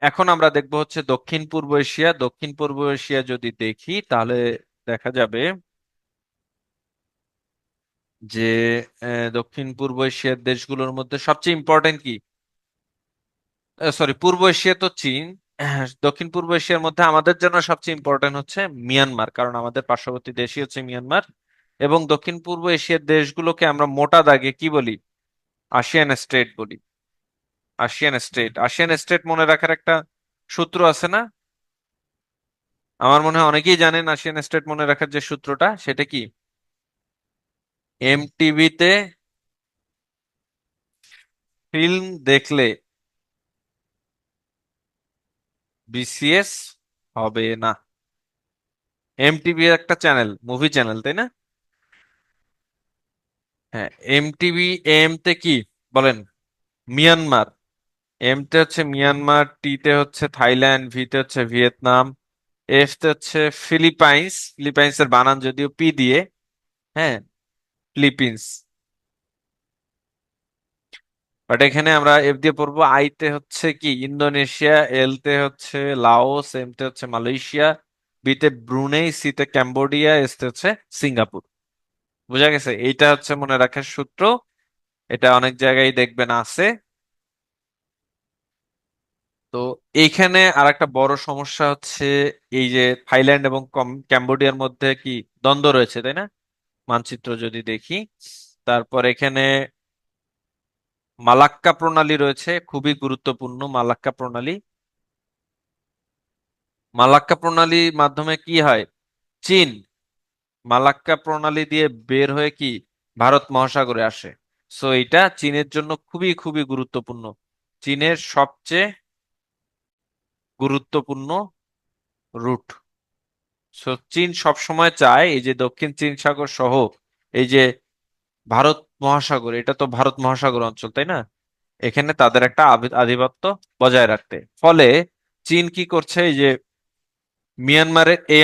এখন আমরা দেখবো হচ্ছে দক্ষিণ পূর্ব এশিয়া। দক্ষিণ পূর্ব এশিয়া যদি দেখি তাহলে দেখা যাবে যে দক্ষিণ পূর্ব এশিয়ার দেশগুলোর মধ্যে সবচেয়ে ইম্পর্টেন্ট কি, সরি পূর্ব এশিয়া তো চীন। দক্ষিণ পূর্ব এশিয়ার মধ্যে আমাদের জন্য সবচেয়ে ইম্পর্টেন্ট হচ্ছে মিয়ানমার, কারণ আমাদের পার্শ্ববর্তী দেশই হচ্ছে মিয়ানমার। এবং দক্ষিণ পূর্ব এশিয়ার দেশগুলোকে আমরা মোটা দাগে কি বলি? আসিয়ান স্টেট বলি। আসিয়ান স্টেট মনে রাখার একটা সূত্র আছে না? আমার মনে হয় অনেকেই জানেন আসিয়ান স্টেট মনে রাখার যে সূত্রটা, সেটা কি? এমটিভিতে ফিল্ম দেখলে বিসিএস হবে না। এমটিভি একটা চ্যানেল, মুভি চ্যানেল, তাই না? হ্যাঁ। এমটিভি, এম তে কি বলেন? মিয়ানমার। এম তে হচ্ছে মিয়ানমার, টি তে হচ্ছে থাইল্যান্ড, ভি তে হচ্ছে ভিয়েতনাম, এফ তে হচ্ছে ফিলিপাইন্স। ফিলিপাইন্স এর বানান যদিও পি দিয়ে। হ্যাঁ, ফিলিপিন্স। বাট এখানে আমরা এফ দিয়ে পড়বো। আই তে হচ্ছে কি ইন্দোনেশিয়া, এল তে হচ্ছে লাওস, এম তে হচ্ছে মালয়েশিয়া, বি তে ব্রুনেই, সি তে ক্যাম্বোডিয়া, এস তে হচ্ছে সিঙ্গাপুর। বুঝা গেছে? এইটা হচ্ছে মনে রাখার সূত্র। এটা অনেক জায়গায় দেখবেন আছে। তো এইখানে আর একটা বড় সমস্যা হচ্ছে এই যে থাইল্যান্ড এবং ক্যাম্বোডিয়ার মধ্যে কি দ্বন্দ্ব রয়েছে, তাই না? মানচিত্র যদি দেখি, তারপর এখানে মালাক্কা প্রণালী রয়েছে, খুবই গুরুত্বপূর্ণ মালাক্কা প্রণালী। মালাক্কা প্রণালীর মাধ্যমে কি হয়? চীন মালাক্কা প্রণালী দিয়ে বের হয়ে কি ভারত মহাসাগরে আসে। সো এটা চীনের জন্য খুবই খুবই গুরুত্বপূর্ণ। চীনের সবচেয়ে গুরুত্বপূর্ণ রুট। সো চীন সবসময় চায় এই যে দক্ষিণ চীন সাগর সহ এই যে ভারত মহাসাগর, এটা তো ভারত মহাসাগর অঞ্চল, তাই না? এখানে তাদের একটা আধিপত্য বজায় রাখতে। ফলে চীন কি করছে, এই যে মিয়ানমারের এই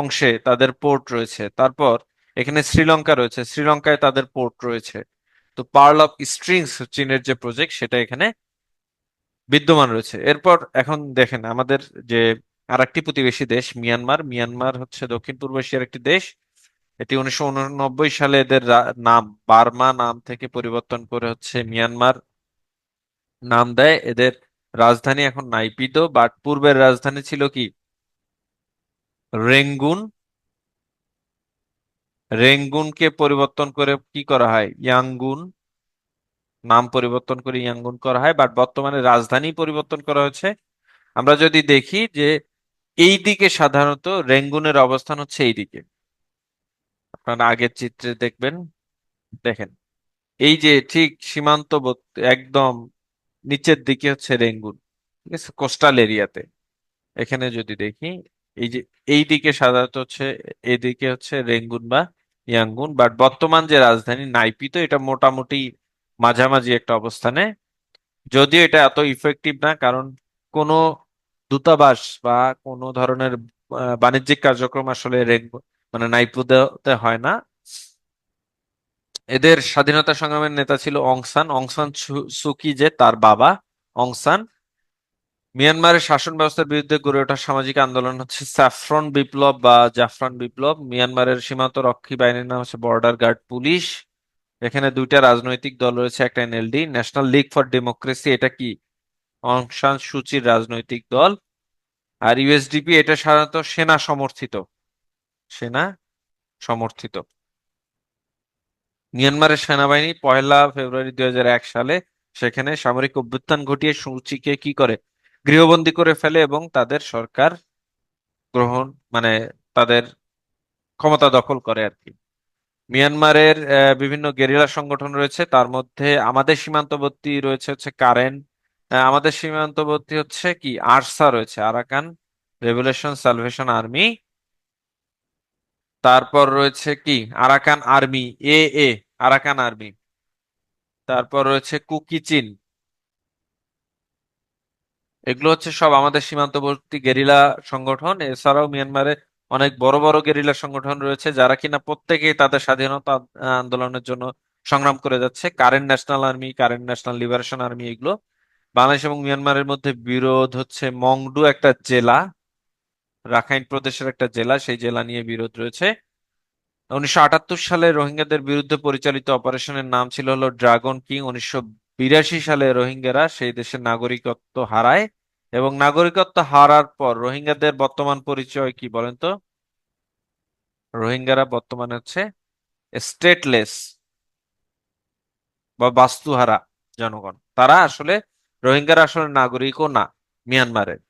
অংশে তাদের পোর্ট রয়েছে, তারপর এখানে শ্রীলঙ্কা রয়েছে, শ্রীলঙ্কায় তাদের পোর্ট রয়েছে। তো পার্ল অফ স্ট্রিংস চীনের যে প্রজেক্ট, সেটা এখানে বিদ্যমান রয়েছে। এরপর এখন দেখেন আমাদের যে আরেকটি প্রতিবেশী দেশ মিয়ানমার। মিয়ানমার হচ্ছে দক্ষিণ পূর্ব এশিয়ার একটি দেশ। এটি 1989 সালে এদের নাম বার্মা নাম থেকে পরিবর্তন করে হচ্ছে মিয়ানমার নাম দেয়। এদের রাজধানী এখন নাইপিদো, বাট পূর্বের রাজধানী ছিল কি রেঙ্গুন। রেঙ্গুনকে পরিবর্তন করে কি করা হয় ইয়াঙ্গুন, নাম পরিবর্তন করে ইয়াঙ্গুন করা হয়, বাট বর্তমানে রাজধানী পরিবর্তন করা হয়েছে। আমরা যদি দেখি যে এই দিকে সাধারণত রেঙ্গুনের অবস্থান হচ্ছে এই দিকে, আপনারা আগের চিত্রে দেখবেন। দেখেন এই যে ঠিক সীমান্তবর্তী একদম নিচের দিকে হচ্ছে রেঙ্গুন, ঠিক আছে, কোস্টাল এরিয়াতে। এখানে যদি দেখি এই যে এই দিকে সাধারণত হচ্ছে এদিকে হচ্ছে রেঙ্গুন বা ইয়াঙ্গুন, বাট বর্তমান যে রাজধানী নাইপিতো এটা মোটামুটি মাঝামাঝি একটা অবস্থানে। যদিও এটা এত ইফেক্টিভ না, কারণ কোনো দূতাবাস বা কোনো ধরনের বাণিজ্যিক কার্যক্রম আসলে মানে নাইপিদোতে হয় না। এদের স্বাধীনতা সংগ্রামের নেতা ছিল অংসান অংসান সুকি, যে তার বাবা অংসান। মিয়ানমারের শাসন ব্যবস্থার বিরুদ্ধে গড়ে ওঠা সামাজিক আন্দোলন হচ্ছে স্যাফরন বিপ্লব বা জাফরান বিপ্লব। মিয়ানমারের সীমান্ত রক্ষী বাহিনীর নাম হচ্ছে বর্ডার গার্ড পুলিশ। এখানে দুইটা রাজনৈতিক দল রয়েছে, একটা NLD, national league for democracy, এটা কি অং সান সুচির রাজনৈতিক দল। আর ইউএসডিপি এটা সাধারণত সেনা সমর্থিত। সেনা সমর্থিত। মিয়ানমারের সেনাবাহিনী 1 ফেব্রুয়ারি 2001 সালে সেখানে সামরিক অভ্যুত্থান ঘটিয়ে সূচিকে কি করে গৃহবন্দী করে ফেলে এবং তাদের সরকার গ্রহণ মানে তাদের ক্ষমতা দখল করে আর কি। মিয়ানমারের বিভিন্ন গেরিলা সংগঠন রয়েছে, তার মধ্যে আমাদের সীমান্তবর্তী রয়েছে হচ্ছে কারেন। আমাদের সীমান্তবর্তী হচ্ছে কি আরসা রয়েছে, আরাকান রেভুলেশন সালভেশন আর্মি। তারপর রয়েছে কি আরাকান আর্মি, এ এ আরাকান আর্মি। তারপর রয়েছে কুকি চিন। এগুলো হচ্ছে সব আমাদের সীমান্তবর্তী গেরিলা সংগঠন। এছাড়াও মিয়ানমারে অনেক বড় বড় গেরিলা সংগঠন রয়েছে, যারা কিনা প্রত্যেকেই তাদের স্বাধীনতা আন্দোলনের জন্য সংগ্রাম করে যাচ্ছে। Current national army, current national liberation army, এগুলো। বাংলাদেশ এবং মিয়ানমারের মধ্যে বিরোধ হচ্ছে মংডু একটা জেলা, রাখাইন প্রদেশের একটা জেলা, সেই জেলা নিয়ে বিরোধ রয়েছে। 1978 সালে রোহিঙ্গাদের বিরুদ্ধে পরিচালিত অপারেশনের নাম ছিল হলো ড্রাগন কিং। 1982 সালে রোহিঙ্গারা সেই দেশের নাগরিকত্ব হারায়, এবং নাগরিকত্ব হারার পর রোহিঙ্গাদের বর্তমান পরিচয় কি বলেন তো? রোহিঙ্গারা বর্তমানে হচ্ছে স্টেটলেস বা বাস্তুহারা জনগণ। তারা আসলে, রোহিঙ্গারা আসলে নাগরিকও না মিয়ানমারের।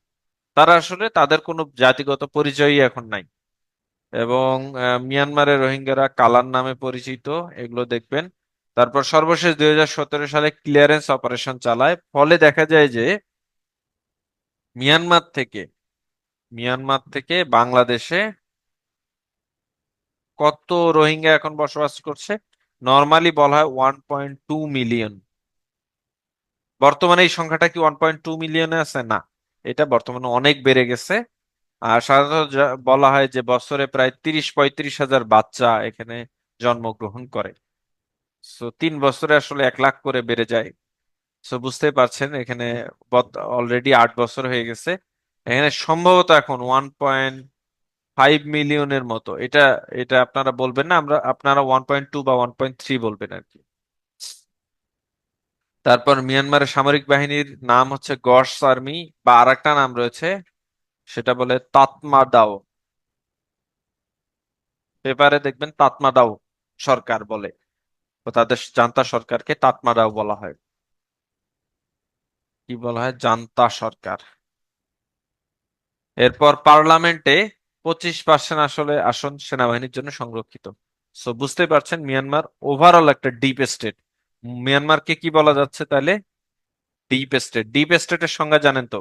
তারা আসলে, তাদের কোনো জাতিগত পরিচয়ই এখন নাই। এবং মিয়ানমারের রোহিঙ্গারা কালার নামে পরিচিত, এগুলো দেখবেন। তারপর সর্বশেষ 2017 সালে ক্লিয়ারেন্স অপারেশন চালায়, ফলে দেখা যায় যে মিয়ানমার থেকে মিয়ানমার থেকে বাংলাদেশে কত রোহিঙ্গা এখন বসবাস করছে? নর্মালি বলা হয় 1.2 মিলিয়ন। বর্তমানে এই সংখ্যাটা কি 1.2 মিলিয়নে আছে? না, এটা বর্তমানে অনেক বেড়ে গেছে। আর সাধারণত বলা হয় যে বছরে প্রায় 30-35 হাজার বাচ্চা এখানে জন্মগ্রহণ করে। সো 3 বছরে আসলে 1 লাখ করে বেড়ে যায়। সো বুঝতেই পারছেন এখানে অলরেডি 8 বছর হয়ে গেছে। এখানে সম্ভবত এখন 1.5 মিলিয়নের মতো। এটা এটা আপনারা বলবেন না, আপনারা 1.2 বা 1.3 বলবেন আর কি। তারপর মিয়ানমারের সামরিক বাহিনীর নাম হচ্ছে গডস আর্মি, বা আরেকটা নাম রয়েছে, সেটা বলে তাতমাদাও। পেপারে দেখবেন তাতমাদাও সরকার বলে, তো তাদের জান্তা সরকারকে তাতমাদাও বলা হয়। কি বলা হয়? জান্তা সরকার। এরপর পার্লামেন্টে 25% আসলে আসন সেনাবাহিনীর জন্য সংরক্ষিত। সো বুঝতেই পারছেন মিয়ানমার ওভারঅল একটা ডিপ স্টেট। মিয়ানমারকে কি বলা যাচ্ছে তাহলে? Deep state. ডিপ স্টেটের সংজ্ঞা জানেন তো?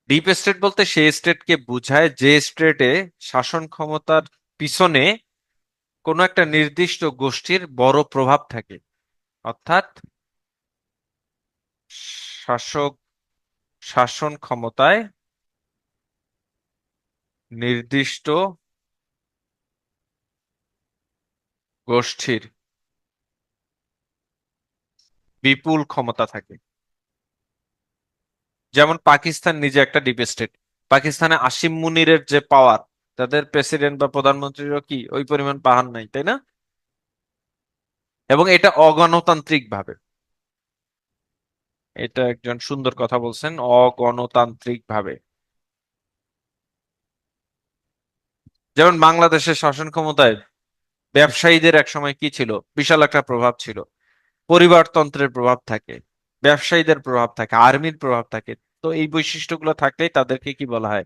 ডিপ স্টেট বলতে সেই স্টেটকে বোঝায় যে স্টেটে শাসন ক্ষমতার পিছনে কোনো একটা নির্দিষ্ট গোষ্ঠীর বড় প্রভাব থাকে। অর্থাৎ শাসক শাসন ক্ষমতায় নির্দিষ্ট গোষ্ঠীর বিপুল ক্ষমতা থাকে। যেমন পাকিস্তান নিজে একটা ডিপ স্টেট। পাকিস্তানে আসিম মুনিরের যে পাওয়ার, তাদের প্রেসিডেন্ট বা প্রধানমন্ত্রীরও কি ওই পরিমাণ পাওয়ার নাই, তাই না? এবং এটা অগণতান্ত্রিক ভাবে। এটা একজন সুন্দর কথা বলছেন, অগণতান্ত্রিক ভাবে। যেমন বাংলাদেশের শাসন ক্ষমতায় ব্যবসায়ীদের একসময় কি ছিল? বিশাল একটা প্রভাব ছিল। পরিবারতন্ত্রের প্রভাব থাকে, ব্যবসায়ীদের প্রভাব থাকে, আর্মির প্রভাব থাকে। তো এই বৈশিষ্ট্যগুলো থাকলেই তাদেরকে কি বলা হয়?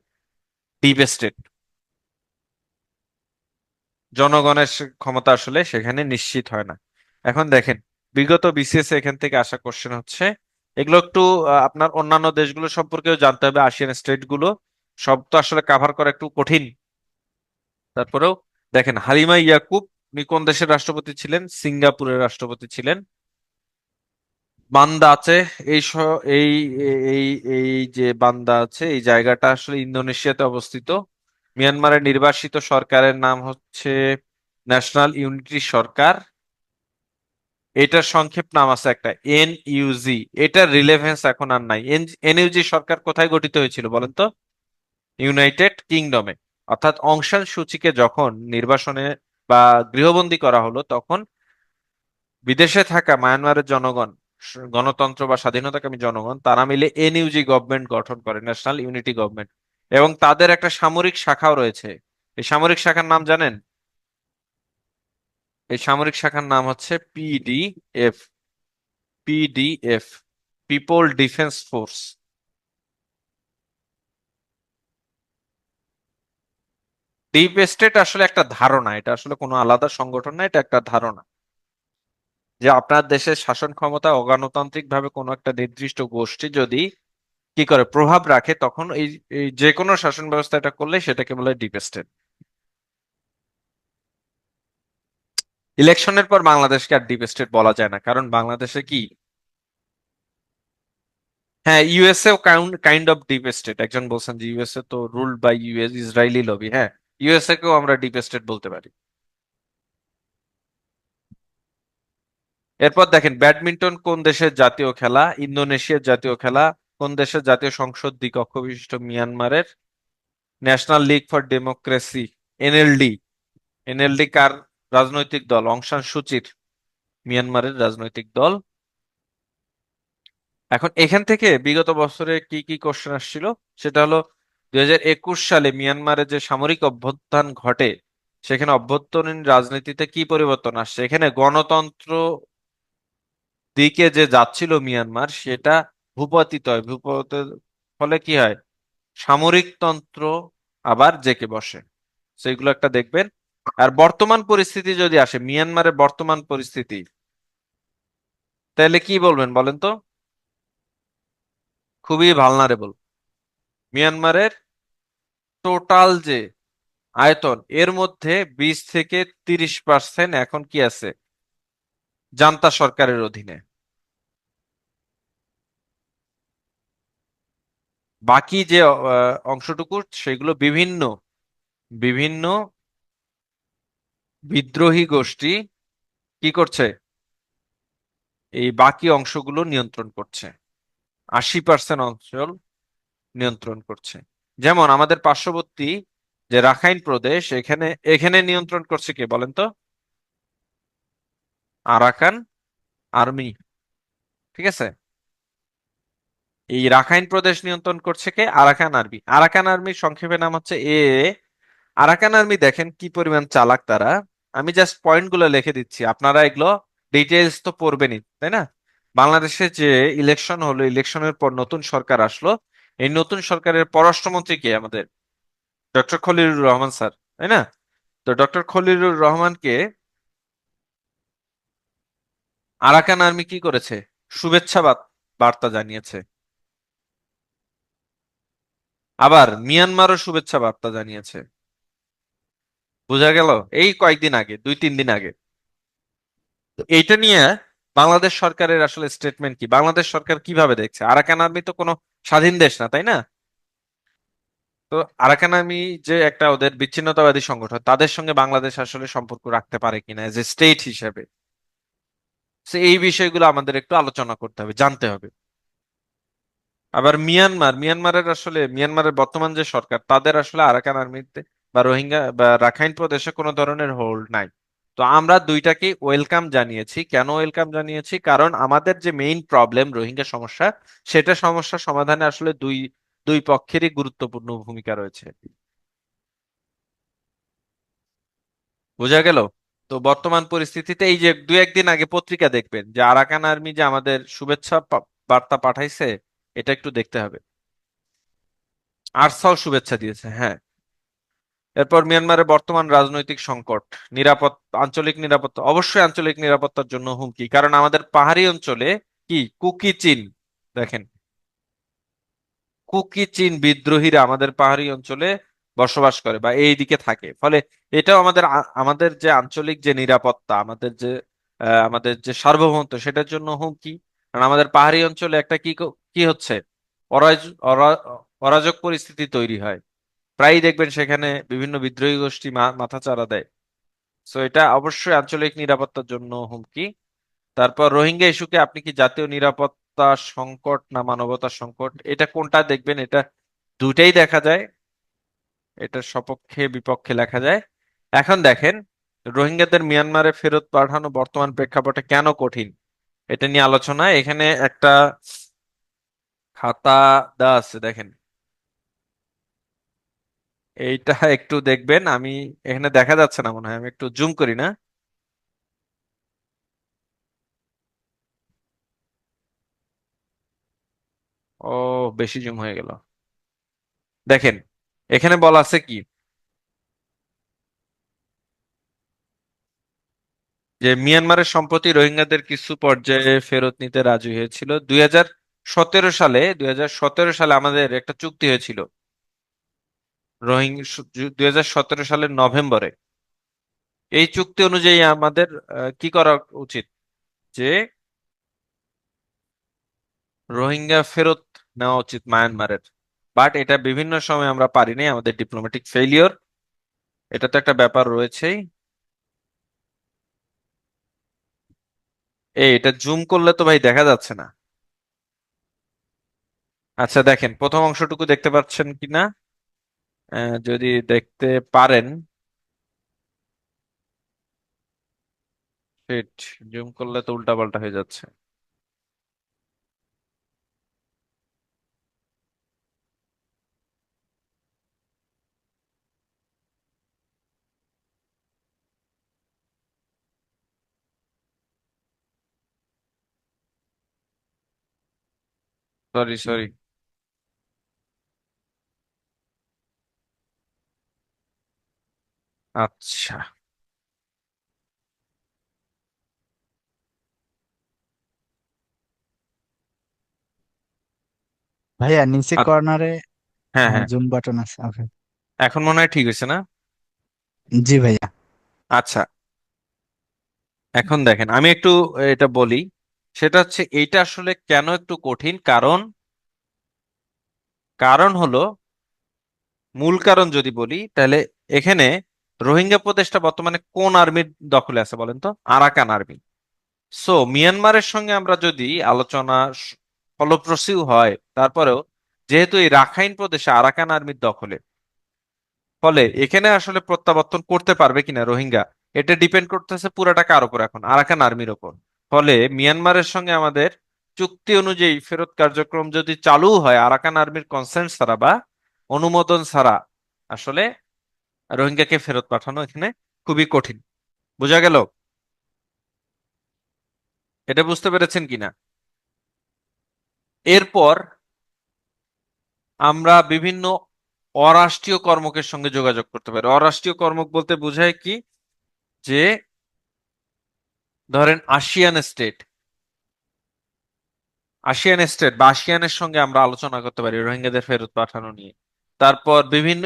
Deep state. জনগণের ক্ষমতা আসলে সেখানে নিশ্চিত হয় না। এখন দেখেন, বিগত বিসিএস এখান থেকে আসা কোশ্চেন হচ্ছে, এগুলো একটু আপনার অন্যান্য দেশগুলো সম্পর্কেও জানতে হবে, আসিয়ান স্টেট গুলো। সব তো আসলে কাভার করা একটু কঠিন। তারপরেও দেখেন, হালিমা ইয়াকুব উনি কোন দেশের রাষ্ট্রপতি ছিলেন? সিঙ্গাপুরের রাষ্ট্রপতি ছিলেন। বান্দা আছে, এই এই এই এই যে বান্দা আছে, এই জায়গাটা আসলে ইন্দোনেশিয়াতে অবস্থিত। মিয়ানমারের নির্বাসিত সরকারের নাম হচ্ছে ন্যাশনাল ইউনিটি সরকার। এটার সংক্ষেপ নাম আছে একটা এনইউজি। এটার রিলেভেন্স এখন আর নাই। এনইউজি সরকার কোথায় গঠিত হয়েছিল বলেন তো? ইউনাইটেড কিংডমে। অর্থাৎ অং সান সুচিকে যখন নির্বাসনে বা গৃহবন্দী করা হলো, তখন বিদেশে থাকা মায়ানমারের জনগণ, গণতন্ত্র বা স্বাধীনতাকামী জনগণ, তারা মিলে এনইউজি গভর্নমেন্ট গঠন করে, ন্যাশনাল ইউনিটি গভর্নমেন্ট। এবং তাদের একটা সামরিক শাখাও রয়েছে। এই সামরিক শাখার নাম জানেন? এই সামরিক শাখার নাম হচ্ছে PDF. PDF, people defence force. Deep state আসলে একটা ধারণা, এটা আসলে কোনো আলাদা সংগঠন না, এটা একটা ধারণা যে আপনার দেশের শাসন ক্ষমতা অগণতান্ত্রিক ভাবে কোনো একটা নির্দিষ্ট গোষ্ঠী যদি কি করে প্রভাব রাখে, তখন এই এই যে কোনো শাসন ব্যবস্থা এটা করলে সেটাকে বলে ডিপ স্টেট। ইলেকশনের পর বাংলাদেশকে আর ডিপ স্টেট বলা যায় না, কারণ বাংলাদেশে কি, হ্যাঁ USA kind of deep state. একজন বলছেন যে ইউএসএ তো ruled by US, Israeli lobby. হ্যাঁ, ইউএসএ কেও আমরা ডিপ স্টেট বলতে পারি। এরপর দেখেন ব্যাডমিন্টন কোন দেশের জাতীয় খেলা? ইন্দোনেশিয়ার জাতীয় খেলা। কোন দেশের জাতীয় সংসদ দ্বিকক্ষ বিশিষ্ট? মিয়ানমারের। National league for democracy, NLD. NLD কার রাজনৈতিক দল? অং সান সুচির, মিয়ানমারের রাজনৈতিক দল। এখন এখান থেকে বিগত বছরে কি কি কোশ্চেন আসছিল, সেটা হলো 2021 সালে মিয়ানমারে যে সামরিক অভ্যুত্থান ঘটে, সেখানে অভ্যন্তরীণ রাজনীতিতে কি পরিবর্তন আসছে? এখানে গণতন্ত্র দিকে যে যাচ্ছিল মিয়ানমার, সেটা ভূপাতিত হয়। ভূপাতিত ফলে কি হয়? সামরিকতন্ত্র আবার জেঁকে বসে। সেইগুলো একটা দেখবেন। আর বর্তমান পরিস্থিতি যদি আসে, মিয়ানমারের বর্তমান পরিস্থিতি, তাহলে কি বলবেন বলেন তো? খুবই ভালনারেবল। মিয়ানমারের টোটাল যে আয়তন, এর মধ্যে 20 থেকে 30% এখন কি আছে? জান্তা সরকারের অধীনে। বাকি যে অংশটুকু, সেগুলো বিভিন্ন বিভিন্ন বিদ্রোহী গোষ্ঠী কি করছে? এই বাকি অংশগুলো নিয়ন্ত্রণ করছে। 80% অঞ্চল নিয়ন্ত্রণ করছে। যেমন আমাদের পার্শ্ববর্তী যে রাখাইন প্রদেশ, এখানে এখানে নিয়ন্ত্রণ করছে কে বলেন তো? Arakan army. ঠিক আছে। এই রাখাইন প্রদেশ নিয়ন্ত্রণ করছে কে? Arakan army. আরাকান আর্মির সংক্ষেপে নাম হচ্ছে এ। আরাকান আর্মি দেখেন কি পরিমাণ চালাক তারা। আমি জাস্ট পয়েন্ট গুলো লিখে দিচ্ছি, আপনারা এগুলো ডিটেইলস তো পড়বেনই, তাই না? বাংলাদেশে যে ইলেকশন হলো, ইলেকশনের পর নতুন সরকার আসলো। এই নতুন সরকারের পররাষ্ট্রমন্ত্রী কে? আমাদের ডক্টর খলিলুর রহমান স্যার, তাই না? তো ডক্টর খলিলুর রহমানকে আরাকান আর্মি কি করেছে? শুভেচ্ছা বার্তা জানিয়েছে। আবার মিয়ানমারও শুভেচ্ছা বার্তা জানিয়েছে। বোঝা গেল? এই কয়েকদিন আগে, 2-3 দিন আগে। তো এইটা নিয়ে বাংলাদেশ সরকারের আসলে স্টেটমেন্ট কি? বাংলাদেশ সরকার কিভাবে দেখছে? আরাকান আর্মি তো কোনো স্বাধীন দেশ না, তাই না? তো আরাকান আর্মি যে একটা ওদের বিচ্ছিন্নতাবাদী সংগঠন, তাদের সঙ্গে বাংলাদেশ আসলে সম্পর্ক রাখতে পারে কিনা এজ এ স্টেট হিসেবে। তো এই বিষয়গুলো আমাদের একটু আলোচনা করতে হবে, জানতে হবে। আবার মিয়ানমারের আসলে মিয়ানমারের বর্তমান যে সরকার, তাদের আসলে আরাকান আর্মিতে বা রোহিঙ্গা বা রাখাইন প্রদেশে কোনো ধরনের হোল্ড নাই। তো আমরা দুইটাকে ওয়েলকাম জানিয়েছি। কেন ওয়েলকাম জানিয়েছি? কারণ আমাদের যে মেইন প্রবলেম রোহিঙ্গা সমস্যা, সেটা সমস্যা সমাধানে আসলে দুই দুই পক্ষেরই গুরুত্বপূর্ণ ভূমিকা রয়েছে। বোঝা গেল? তো বর্তমান পরিস্থিতিতে এই যে 2-1 দিন আগে পত্রিকা দেখবেন যে আরাকান আর্মি যে আমাদের শুভেচ্ছা বার্তা পাঠাইছে, এটা একটু দেখতে হবে। আরসাও শুভেচ্ছা দিয়েছে, হ্যাঁ। এরপর মিয়ানমারের বর্তমান রাজনৈতিক সংকট, আঞ্চলিক নিরাপত্তা, অবশ্যই আঞ্চলিক নিরাপত্তার জন্য হুমকি। কারণ আমাদের পাহাড়ি অঞ্চলে কি কুকি চিন, দেখেন, কুকি চিন বিদ্রোহীরা আমাদের পাহাড়ি অঞ্চলে বসবাস করে বা এই দিকে থাকে। ফলে এটাও আমাদের আমাদের যে আঞ্চলিক যে নিরাপত্তা, আমাদের যে সার্বভৌমত্ব, সেটার জন্য হুমকি। কারণ আমাদের পাহাড়ি অঞ্চলে একটা কি হচ্ছে? অরাজক পরিস্থিতি তৈরি হয়। প্রায়ই দেখবেন সেখানে বিভিন্ন বিদ্রোহী গোষ্ঠী মাথাচাড়া দেয়। সো এটা অবশ্যই আঞ্চলিক নিরাপত্তার জন্য হুমকি। তারপর রোহিঙ্গা ইস্যুকে আপনি কি জাতীয় নিরাপত্তা সংকট না মানবতার সংকট, এটা কোনটা দেখবেন? এটা দুইটাই দেখা যায়। এটার সপক্ষে বিপক্ষে লেখা যায়। এখন দেখেন, রোহিঙ্গাদের মিয়ানমারে ফেরত পাঠানো বর্তমান প্রেক্ষাপটে কেন কঠিন, এটা নিয়ে আলোচনা। এখানে একটা খাতা দেওয়া আছে, দেখেন। এইটা একটু দেখবেন। আমি এখানে দেখা যাচ্ছে না মনে হয়, আমি একটু জুম করি না। ও, বেশি জুম হয়ে গেল। দেখেন, এখানে বলা আছে কি যে মিয়ানমারের সম্প্রতি রোহিঙ্গাদের কিছু পর্যায়ে ফেরত নিতে রাজি হয়েছিল। 2017 সালে আমাদের একটা চুক্তি হয়েছিল। রোহিঙ্গা 2017 সালের নভেম্বরে এই চুক্তি অনুযায়ী আমাদের কি করা উচিত? যে রোহিঙ্গা ফেরত নেওয়া উচিত মায়ানমারের। বাট এটা বিভিন্ন সময় আমরা পারিনি, আমাদের ডিপ্লোম্যাটিক ফেলিওর। এটা তো একটা ব্যাপার রয়েছেই। এটা জুম করলে তো ভাই দেখা যাচ্ছে না। আচ্ছা দেখেন প্রথম অংশটুকু দেখতে পাচ্ছেন কিনা, যদি দেখতে পারেন। শিট, জুম করলে তো উল্টাপাল্টা হয়ে যাচ্ছে। Sorry sorry. আচ্ছা। ভাইয়া নিচে আ- কর্নারে হ্যাঁ হ্যাঁ, জুম বাটন আছে। ওকে। এখন মনে হয় ঠিক হয়েছে না? জি ভাইয়া। আচ্ছা, এখন দেখেন আমি একটু এটা বলি। সেটা হচ্ছে এইটা আসলে কেন একটু কঠিন, কারণ কারণ হলো, মূল কারণ যদি বলি তাহলে এখানে রোহিঙ্গা প্রদেশটা বর্তমানে কোন আর্মির দখলে আছে বলেন তো? Arakan army. সো মিয়ানমারের সঙ্গে আমরা যদি আলোচনা ফলপ্রসূ হয়, তারপরেও যেহেতু এই রাখাইন প্রদেশে আরাকান আর্মির দখলে, ফলে এখানে আসলে প্রত্যাবর্তন করতে পারবে কিনা রোহিঙ্গা, এটা ডিপেন্ড করতেছে পুরাটা কার উপর, এখন আরাকান আর্মির উপর। ফলে মিয়ানমারের সঙ্গে আমাদের চুক্তি অনুযায়ী ফেরত কার্যক্রম যদি চালু হয় আরাকান আর্মির কনসেন্ট ছাড়া বা অনুমোদন ছাড়া, আসলে রোহিঙ্গাকে ফেরত পাঠানো এখানে খুবই কঠিন। বোঝা গেল? এটা বুঝতে পেরেছেন কিনা? এরপর আমরা বিভিন্ন অরাষ্ট্রীয় কর্মকের সঙ্গে যোগাযোগ করতে পারি। অরাষ্ট্রীয় কর্মক বলতে বোঝায় কি, যে ধরেন আসিয়ান স্টেট বা আসিয়ানের সঙ্গে আমরা আলোচনা করতে পারি রোহিঙ্গাদের ফেরত পাঠানো নিয়ে। তারপর বিভিন্ন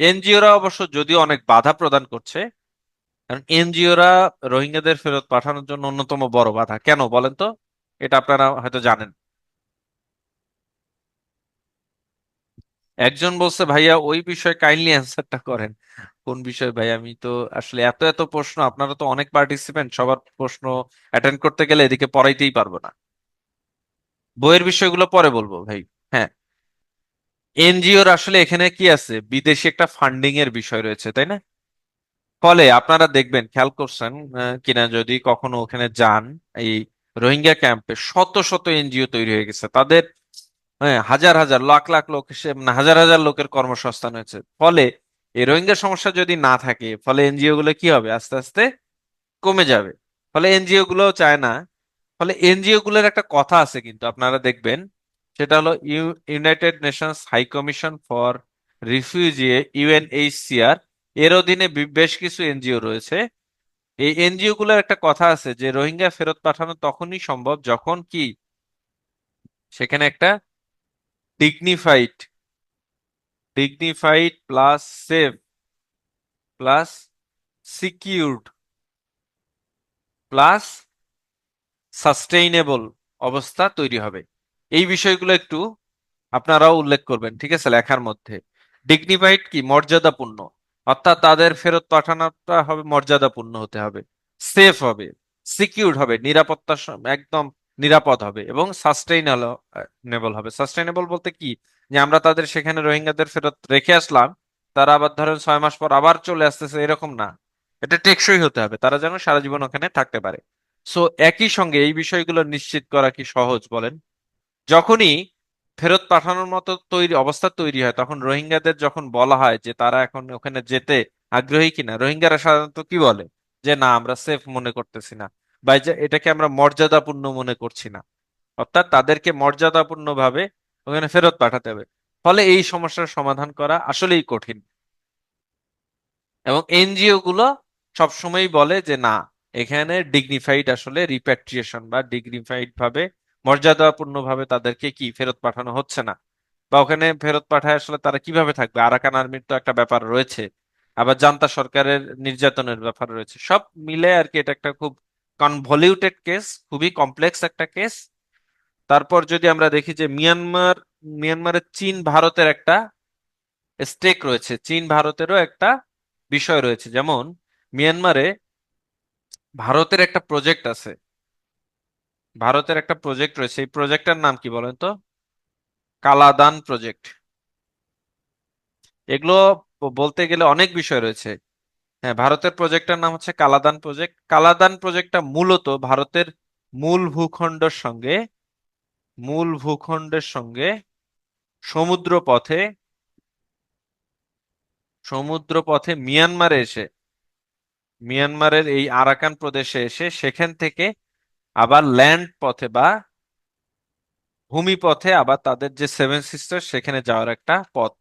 এনজিওরা অবশ্য যদিও অনেক বাধা প্রদান করছে, কারণ এনজিওরা রোহিঙ্গাদের ফেরত পাঠানোর জন্য অন্যতম বড় বাধা। কেন বলেন তো? এটা আপনারা হয়তো জানেন। একজন বলছে ভাইয়া ওই বিষয়ে কাইন্ডলি অ্যান্সারটা করেন। কোন বিষয় ভাই? আমি তো আসলে এত এত প্রশ্ন, আপনারা তো অনেক পার্টিসিপেন্ট, সবার প্রশ্ন অ্যাটেন্ড করতে গেলে এদিকে পড়াইতেই পারবো না। বইয়ের বিষয়গুলো পরে বলবো ভাই। হ্যাঁ, এনজিওর আসলে এখানে কি আছে, বিদেশি একটা ফান্ডিং এর বিষয় রয়েছে, তাই না? ফলে আপনারা দেখবেন, খেয়াল করছেন কিনা, যদি কখনো ওখানে যান, এই রোহিঙ্গা ক্যাম্পে শত শত এনজিও তৈরি হয়ে গেছে তাদের। হ্যাঁ, হাজার হাজার লাখ লাখ লোক মানে হাজার হাজার লোকের কর্মসংস্থান হয়েছে। ফলে এই রোহিঙ্গা সমস্যা যদি না থাকে, ফলে এনজিও গুলো কি হবে, আস্তে আস্তে কমে যাবে। ফলে এনজিও গুলোও চায় না। ফলে এনজিও গুলোর একটা কথা আছে কিন্তু আপনারা দেখবেন, সেটা হলো United Nations High Commission for refugee, UNHCR, এর অধীনে বেশ কিছু এনজিও রয়েছে। এই এনজিও গুলোর একটা কথা আছে যে রোহিঙ্গা ফেরত পাঠানো তখনই সম্ভব যখন কি সেখানে একটা dignified dignified plus safe plus secured plus sustainable অবস্থা তৈরি হবে। এই বিষয়গুলো একটু আপনারাও উল্লেখ করবেন, ঠিক আছে, লেখার মধ্যে। ডিগনিফাইড কি, মর্যাদাপূর্ণ, অর্থাৎ তাদের ফেরত পাঠানোটা হবে মর্যাদাপূর্ণ হতে হবে। সেফ হবে, সিকিউরড হবে, একদম নিরাপদ হবে, এবং সাস্টেইনেবল হবে। সাস্টেইনেবল বলতে কি, যে আমরা তাদের সেখানে রোহিঙ্গাদের ফেরত রেখে আসলাম, তারা আবার ধরেন 6 মাস পর আবার চলে আসতেছে, এরকম না। এটা টেকসই হতে হবে, তারা যেন সারা জীবন ওখানে থাকতে পারে। সো একই সঙ্গে এই বিষয়গুলো নিশ্চিত করা কি সহজ বলেন? যখনই ফেরত পাঠানোর মতো অবস্থা তৈরি হয়, তখন রোহিঙ্গাদের যখন বলা হয় যে তারা এখন ওখানে যেতে আগ্রহী কিনা, রোহিঙ্গারা সাধারণত কি বলে, যে না আমরা সেফ মনে করতেছি না, বা এই যে এটাকে আমরা মর্যাদাপূর্ণ মনে করছি না। অর্থাৎ তাদেরকে মর্যাদাপূর্ণ ভাবে ওখানে ফেরত পাঠাতে হবে। ফলে এই সমস্যার সমাধান করা আসলেই কঠিন। এবং এনজিও গুলো সবসময় বলে যে না, এখানে ডিগনিফাইড আসলে রিপ্যাট্রিয়েশন বা ডিগনিফাইড ভাবে, মর্যাদাপূর্ণ ভাবে তাদেরকে কি ফেরত পাঠানো হচ্ছে না। বা ওখানে ফেরত পাঠায় আসলে তারা কিভাবে থাকবে, আরাকান আর্মির তো একটা ব্যাপার রয়েছে, আবার জান্তা সরকারের নির্যাতনের ব্যাপার রয়েছে, সব মিলে আর কি। এটা একটা খুব কনভলিউটেড কেস, খুবই কমপ্লেক্স একটা কেস। তারপর যদি আমরা দেখি যে মিয়ানমারের চীন ভারতের একটা স্টেক রয়েছে, চীন ভারতেরও একটা বিষয় রয়েছে। যেমন মিয়ানমারে ভারতের একটা প্রজেক্ট আছে, ভারতের একটা প্রজেক্ট রয়েছে, এই প্রজেক্টটার নাম কি বলেন তো? কালাদান প্রজেক্ট। এগুলো বলতে গেলে অনেক বিষয় রয়েছে। হ্যাঁ, ভারতের প্রজেক্টটার নাম হচ্ছে কালাদান প্রজেক্ট। কালাদান প্রজেক্টটা মূলত ভারতের মূল ভূখণ্ডের সঙ্গে মূল ভূখণ্ডের সঙ্গে সমুদ্র পথে মিয়ানমারে এসে, মিয়ানমারের এই আরাকান প্রদেশে এসে সেখান থেকে আবার ল্যান্ড পথে বা ভূমি পথে আবার তাদের যে সেভেন সিস্টার সেখানে যাওয়ার একটা পথ।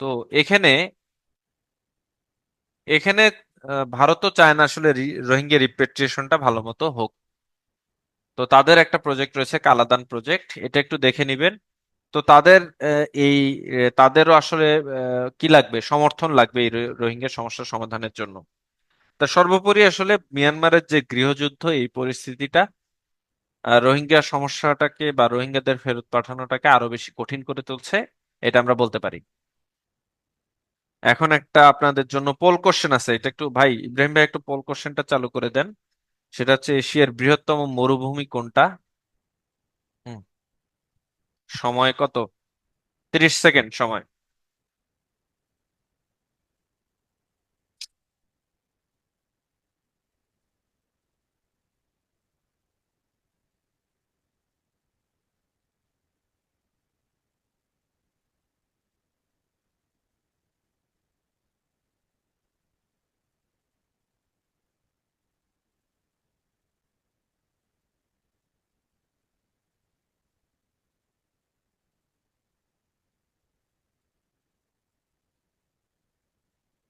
তো এখানে এখানে ভারতও চায় না আসলে রোহিঙ্গা রিপেট্রিয়েশনটা ভালো মতো হোক। তো তাদের একটা প্রজেক্ট রয়েছে কালাদান প্রজেক্ট, এটা একটু দেখে নিবেন। তো তাদের এই তাদেরও আসলে কি লাগবে, সমর্থন লাগবে এই রোহিঙ্গা সমস্যা সমাধানের জন্য। তা সর্বোপরি আসলে মিয়ানমারের যে গৃহযুদ্ধ, এই পরিস্থিতিটা রোহিঙ্গা সমস্যাটাকে বা রোহিঙ্গাদের ফেরত পাঠানোটাকে আরো বেশি কঠিন করে তুলছে, এটা আমরা বলতে পারি। এখন একটা আপনাদের জন্য পোল কোশ্চেন আছে, এটা একটু ভাই ইব্রাহিম ভাই একটু পোল কোশ্চেনটা চালু করে দেন। সেটা হচ্ছে এশিয়ার বৃহত্তম মরুভূমি কোনটা? হুম, সময় কত? 30 সেকেন্ড সময়।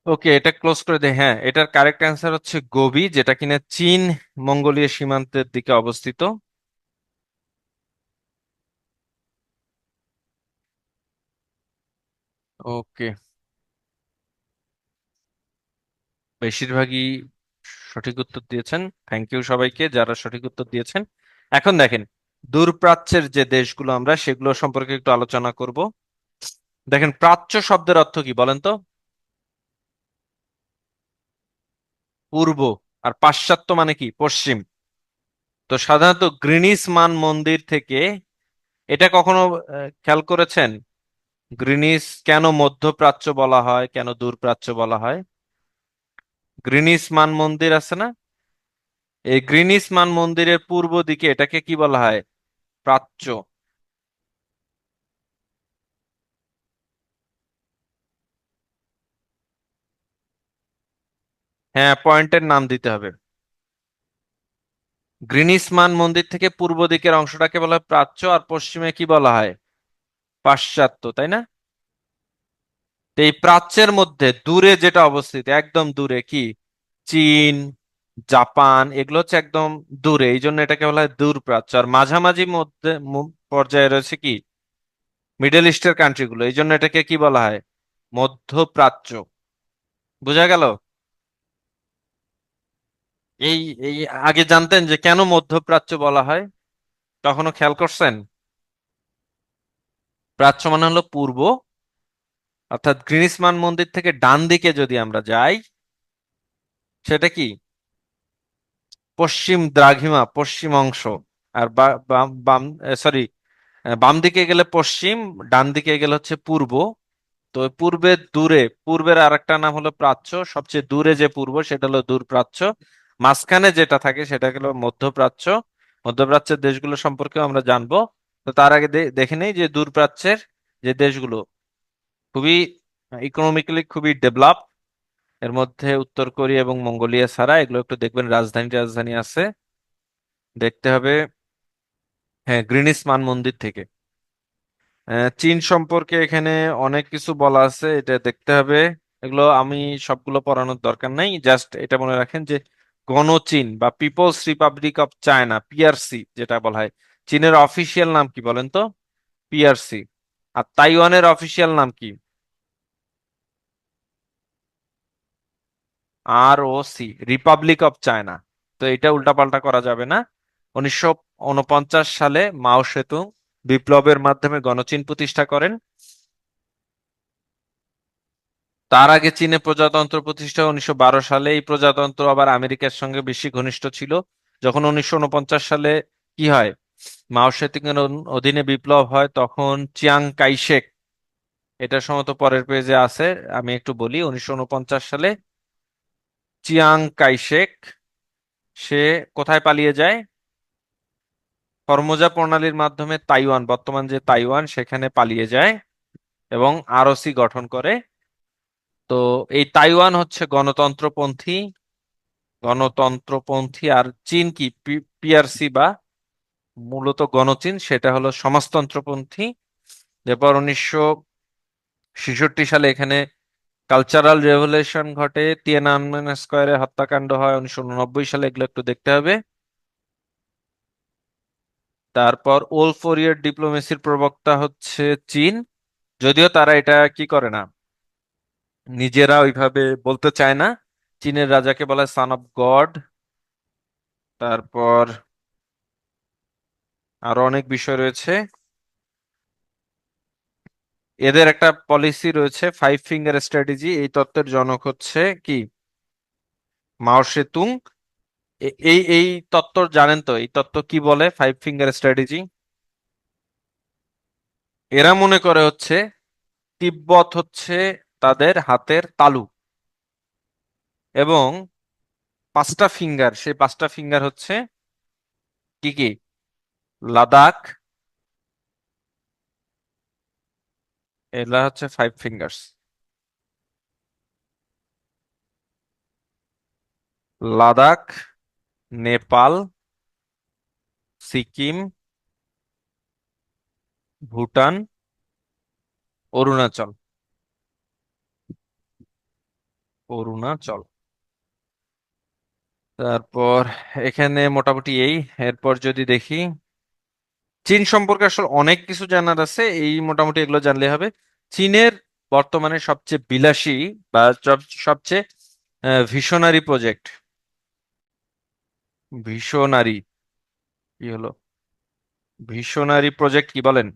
ওকে, এটা ক্লোজ করে দেই। হ্যাঁ, এটার কারেক্ট অ্যান্সার হচ্ছে গোবি, যেটা কিনা চীন মঙ্গোলিয়া সীমান্তের দিকে অবস্থিত। ওকে, বেশিরভাগই সঠিক উত্তর দিয়েছেন। থ্যাংক ইউ সবাইকে যারা সঠিক উত্তর দিয়েছেন। এখন দেখেন, দূরপ্রাচ্যের যে দেশগুলো আমরা সেগুলো সম্পর্কে একটু আলোচনা করব। দেখেন, প্রাচ্য শব্দের অর্থ কি বলেন তো? পূর্ব। আর পাশ্চাত্য মানে কি? পশ্চিম। তো সাধারণত গ্রিনিস মান মন্দির থেকে, এটা কখনো খেয়াল করেছেন গ্রিনিস কেন মধ্যপ্রাচ্য বলা হয়, কেন দূরপ্রাচ্য বলা হয়? গ্রিনিস মান মন্দির আছে না, এই গ্রিনিস মান মন্দিরের পূর্ব দিকে এটাকে কি বলা হয়? প্রাচ্য। হ্যাঁ, পয়েন্টের নাম দিতে হবে। গ্রিনিস মান মন্দির থেকে পূর্ব দিকের অংশটাকে বলা হয় প্রাচ্য, আর পশ্চিমে কি বলা হয়? পাশ্চাত্য, তাই না? তো এই প্রাচ্যের মধ্যে দূরে যেটা অবস্থিত, একদম দূরে কি? চীন, জাপান, এগুলো হচ্ছে একদম দূরে, এই জন্য এটাকে বলা হয় দূর প্রাচ্য। আর মাঝামাঝি মধ্যে পর্যায়ে রয়েছে কি? মিডল ইস্টের কান্ট্রি গুলো, এই জন্য এটাকে কি বলা হয়? মধ্যপ্রাচ্য। বোঝা গেল? এই এই আগে জানতেন যে কেন মধ্যপ্রাচ্য বলা হয়? কখনো খেয়াল করছেন? প্রাচ্য মানে হলো পূর্ব, অর্থাৎ গ্রিনিস মান মন্দির থেকে ডান দিকে যদি আমরা যাই, সেটা কি? পশ্চিম দ্রাঘিমা, পশ্চিম অংশ। আর বাম বাম সরি, বাম দিকে গেলে পশ্চিম, ডান দিকে গেলে হচ্ছে পূর্ব। তো ওই পূর্বের দূরে, পূর্বের আরেকটা নাম হলো প্রাচ্য, সবচেয়ে দূরে যে পূর্ব সেটা হলো দূর প্রাচ্য। মাঝখানে যেটা থাকে সেটা হলো মধ্যপ্রাচ্য। মধ্যপ্রাচ্যের দেশগুলো সম্পর্কেও আমরা জানবো। তো তার আগে দেখে নেই যে দূরপ্রাচ্যের যে দেশগুলো খুবই ইকোনমিক্যালি খুবই ডেভেলপ, এর মধ্যে উত্তর কোরিয়া এবং মঙ্গোলিয়া ছাড়া, এগুলো একটু দেখবেন রাজধানী রাজধানী আছে, দেখতে হবে। হ্যাঁ, গ্রিনিস মান মন্দির থেকে চীন সম্পর্কে এখানে অনেক কিছু বলা আছে, এটা দেখতে হবে। এগুলো আমি সবগুলো পড়ানোর দরকার নাই, জাস্ট এটা মনে রাখেন যে গণচীন বা People's Republic of China, PRC যেটা বলা হয়, চীনের অফিসিয়াল নাম কি বলেন তো? পিআরসি। আর তাইওয়ানের অফিসিয়াল নাম কি? ROC, Republic of China. তো এটা উল্টাপাল্টা করা যাবে না। 1949 সালে মাও সেতুং বিপ্লবের মাধ্যমে গণচীন প্রতিষ্ঠা করেন। তার আগে চীনে প্রজাতন্ত্র প্রতিষ্ঠা হয় 1912 সালে। এই প্রজাতন্ত্র আবার আমেরিকার সঙ্গে বেশি ঘনিষ্ঠ ছিল। যখন 1949 সালে কি হয়, মাও সেতুং এর অধীনে বিপ্লব হয়, তখন চিয়াং কাইশেক, এটা সম্ভবত পরের পেজে আছে, আমি একটু বলি। 1949 সালে চিয়াং কাইশেক সে কোথায় পালিয়ে যায়? ফর্মোজা প্রণালীর মাধ্যমে তাইওয়ান, বর্তমান যে তাইওয়ান, সেখানে পালিয়ে যায় এবং আরওসি গঠন করে। তো এই তাইওয়ান হচ্ছে গণতন্ত্রপন্থী, আর চীন কি পিআরসি বা মূলত গণচীন, সেটা হলো সমাজতন্ত্রপন্থী। এরপর 1966 সালে এখানে কালচারাল রেভলিউশন ঘটে, তিয়েনানমেন স্কয়ারে হত্যাকাণ্ড হয় 1989 সালে, এগুলো একটু দেখতে হবে। তারপর ওল ফোরিয়ার ডিপ্লোমেসির প্রবক্তা হচ্ছে চীন, যদিও তারা এটা কি করে না, নিজেরা ওইভাবে বলতে চায় না। চীনের রাজাকে বলা হয় সান অফ গড। তারপর আরো অনেক বিষয় রয়েছে। এদের একটা পলিসি রয়েছে, ফাইভ ফিঙ্গার স্ট্র্যাটেজি। এই তত্ত্বের জনক হচ্ছে কি, মাও সেতুং। এই তত্ত্ব জানেন তো, এই তত্ত্ব কি বলে, ফাইভ ফিঙ্গার স্ট্র্যাটেজি? এরা মনে করে হচ্ছে তিব্বত হচ্ছে তাদের হাতের তালু, এবং পাঁচটা ফিঙ্গার, সেই পাঁচটা ফিঙ্গার হচ্ছে কি কি, লাদাখ, এগুলা হচ্ছে ফাইভ ফিঙ্গার্স। লাদাখ, নেপাল, সিকিম, ভুটান, অরুণাচল। অরুণাচল। তারপর এখানে মোটামুটি এই, এরপর যদি দেখি, চীন সম্পর্কে আসলে অনেক কিছু জানার আছে, এই মোটামুটি এগুলো জানলে হবে। চীনের বর্তমানে সবচেয়ে বিলাসী বা সবচেয়ে ভিশনারি প্রজেক্ট, ভিশনারি কি হলো, ভিশনারি প্রজেক্ট কি বলেন?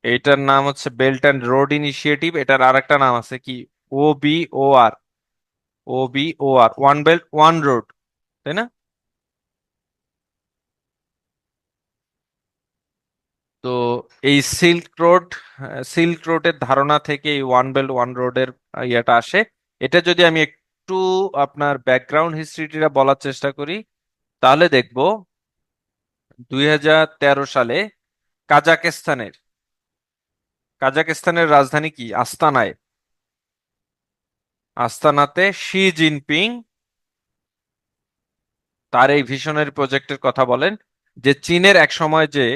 এটার নাম হচ্ছে বেল্ট অ্যান্ড রোড ইনিশিয়েটিভ। এটার আরেকটা নাম আছে কি, OBOR। OBOR, one belt one road, তাই না? তো এই সিল্ক রোডের ধারণা থেকে এই ওয়ান বেল্ট ওয়ান রোডের ইয়েটা আসে। এটা যদি আমি একটু আপনার ব্যাকগ্রাউন্ড হিস্ট্রিটা বলার চেষ্টা করি, তাহলে দেখব 2013 সালে কাজাকিস্তানের কাজাকিস্তানের রাজধানী কি, আস্তানায়, আস্তানাতে শি জিনপিং তার এই ভিশনারি প্রজেক্টের কথা বলেন, যে চীনের এক সময় যে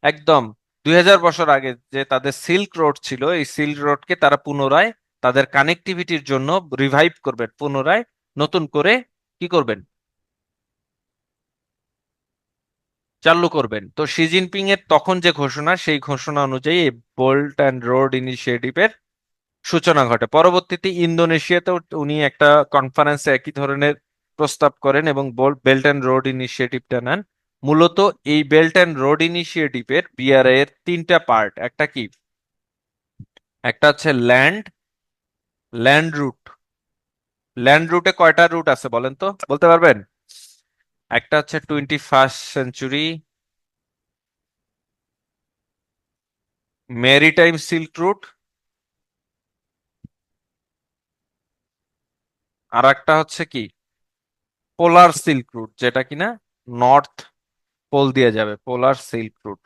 একদম 2000 বছর আগে যে তাদের সিল্ক রোড ছিল, এই সিল্ক রোডকে তারা পুনরায় তাদের কানেক্টিভিটির জন্য রিভাইভ করবেন, পুনরায় নতুন করে কি করবেন, চালু করবেন। তো শি জিনপিং এর তখন যে ঘোষণা, সেই ঘোষণা অনুযায়ী এই বোল্ট অ্যান্ড রোড ইনিশিয়েটিভের সূচনা ঘটে। পরবর্তীতে ইন্দোনেশিয়াতেও উনি একটা কনফারেন্সে একই ধরনের প্রস্তাব করেন এবং বেল্ট অ্যান্ড রোড ইনিশিয়েটিভটা নেন। মূলত এই বেল্ট অ্যান্ড রোড ইনিশিয়েটিভের বিআরএ এর তিনটা পার্ট, একটা কি, একটা হচ্ছে ল্যান্ড রুট। ল্যান্ড রুটে কয়টা রুট আছে বলেন তো, বলতে পারবেন? একটা হচ্ছে 21st century maritime silk route, আর একটা হচ্ছে কি, পোলার সিল্ক রুট, যেটা কিনা নর্থ পোল দিয়ে যাবে, পোলার সিল্ক রুট।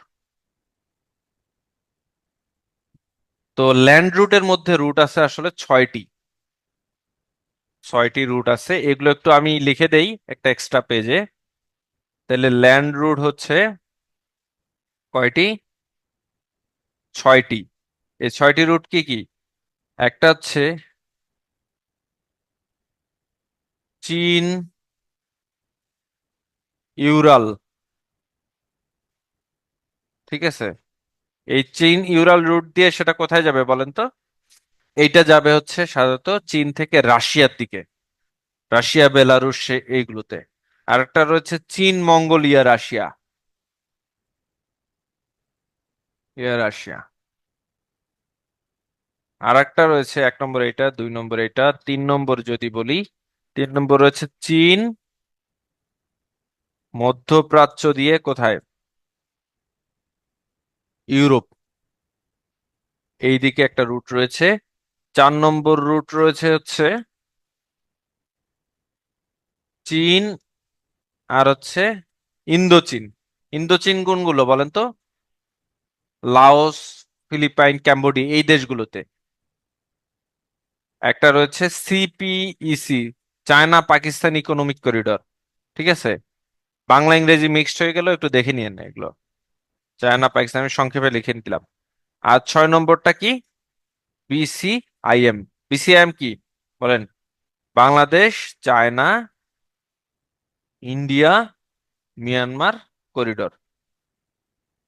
তো ল্যান্ড রুটের মধ্যে রুট আছে আসলে ছয়টি, রুট আছে। এগুলো একটু আমি লিখে দেই একটা এক্সট্রা পেজে। তাহলে ল্যান্ড রুট হচ্ছে কয়টি? ছয়টি। এই ছয়টি রুট কি কি? একটা হচ্ছে চীন ইউরাল, ঠিক আছে? এই চীন ইউরাল রুট দিয়ে সেটা কোথায় যাবে বলেন তো? এইটা যাবে হচ্ছে সাধারণত চীন থেকে রাশিয়ার দিকে, রাশিয়া, বেলারুশ, এইগুলোতে। আর একটা রয়েছে চীন মঙ্গোলিয়া রাশিয়া, রাশিয়া। আর একটা রয়েছে, 1 নম্বর এটা, 2 নম্বর এটা, 3 নম্বর যদি বলি, 3 নম্বর রয়েছে চীন মধ্যপ্রাচ্য দিয়ে কোথায়? ইউরোপ। এইদিকে একটা রুট রয়েছে। 4 নম্বর রুট রয়েছে হচ্ছে চীন, আর হচ্ছে ইন্দোচীন। ইন্দোচীন কোনগুলো বলেন তো? লাওস, ফিলিপাইন, ক্যাম্বোডিয়া, এই দেশগুলোতে। একটা রয়েছে CPEC, China Pakistan economic corridor. ঠিক আছে, বাংলা ইংরেজি মিক্সড হয়ে গেল, একটু দেখে নিয়েন না এগুলো। চায়না পাকিস্তান আমি সংক্ষেপে লিখে নিলাম। আর 6 নম্বরটা কি? বিসিআইএম। বিসিআইএম কি বলেন? Bangladesh, China, India, Myanmar corridor.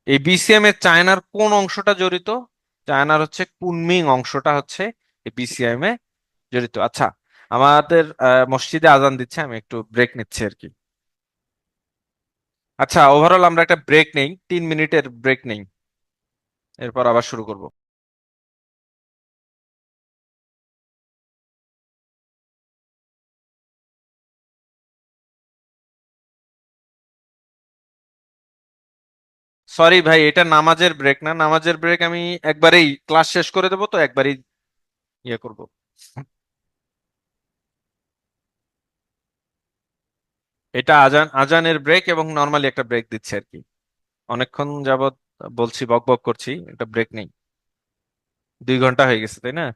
এই বিসিএম এর চায়নার কোন অংশটা জড়িত? চায়নার হচ্ছে কুনমিং অংশটা হচ্ছে এই বিসিএম এ জড়িত। আচ্ছা, আমাদের মসজিদে আজান দিচ্ছে, আমি একটু ব্রেক নিচ্ছি আর কি। আচ্ছা, ওভারঅল আমরা একটা ব্রেক নেই, 3 মিনিটের ব্রেক নেই, এরপর আবার শুরু করব। সরি ভাই, এটা নামাজের ব্রেক না, নামাজের ব্রেক আমি একবারেই ক্লাস শেষ করে দেবো, তো একবারেই ইয়ে করব। এটা আজানের ব্রেক, এবং নর্মালি একটা ব্রেক দিচ্ছে আর কি। অনেকক্ষণ যাবত বলছি, বক বক করছি, এটা ব্রেক নেই। 2 ঘন্টা হয়ে গেছে, তাই না?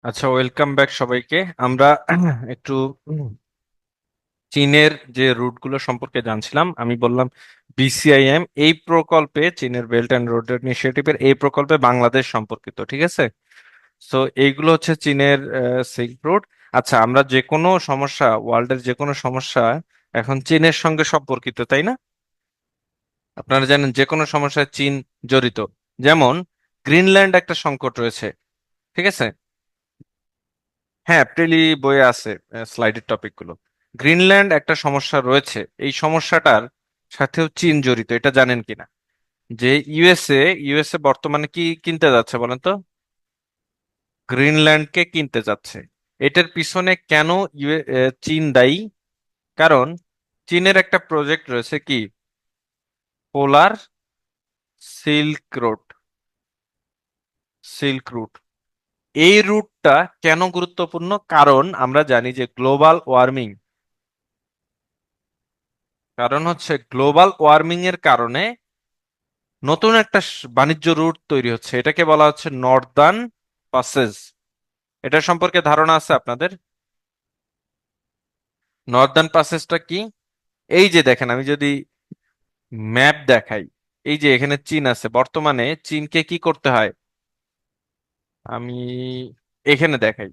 আচ্ছা, ওয়েলকাম ব্যাক সবাইকে। আমরা একটু চীনের যে রুটগুলো সম্পর্কে জানছিলাম। আমি বললাম বিসিআইএম এই প্রকল্পে, চীনের বেল্ট অ্যান্ড রোড ইনিশিয়েটিভের এই প্রকল্পে বাংলাদেশ সম্পর্কিত, ঠিক আছে? সো এইগুলো হচ্ছে চীনের সিল্ক রুট। আচ্ছা, আমরা যে কোনো সমস্যা, ওয়ার্ল্ডের যে কোনো সমস্যা এখন চীনের সঙ্গে সম্পর্কিত, তাই না? আপনারা জানেন যে কোনো সমস্যায় চীন জড়িত। যেমন গ্রিনল্যান্ড একটা সংকট রয়েছে, ঠিক আছে? হ্যাঁ, প্রেলি বইয়ে আছে স্লাইডের টপিক গুলো। গ্রিনল্যান্ড একটা সমস্যা রয়েছে, এই সমস্যাটার সাথেও চীন জড়িত, এটা জানেন কিনা? যে ইউএসএ বর্তমানে কি কিনতে যাচ্ছে বলেন তো? গ্রিনল্যান্ডকে কিনতে যাচ্ছে। এটার পিছনে কেন চীন দায়ী? কারণ চীনের একটা প্রজেক্ট রয়েছে, কি, পোলার সিল্ক রোড। সিল্ক রুট, এই রুটটা কেন গুরুত্বপূর্ণ? কারণ আমরা জানি যে গ্লোবাল ওয়ার্মিং এর কারণে নতুন একটা বাণিজ্য রুট তৈরি হচ্ছে, এটাকে বলা হচ্ছে নর্দার্ন পাসেজ। এটা সম্পর্কে ধারণা আছে আপনাদের? নর্দার্ন পাসেজটা কি? এই যে দেখেন, আমি যদি ম্যাপ দেখাই, এই যে এখানে চীন আছে, বর্তমানে চীনকে কি করতে হয়, আমি এখানে দেখাই।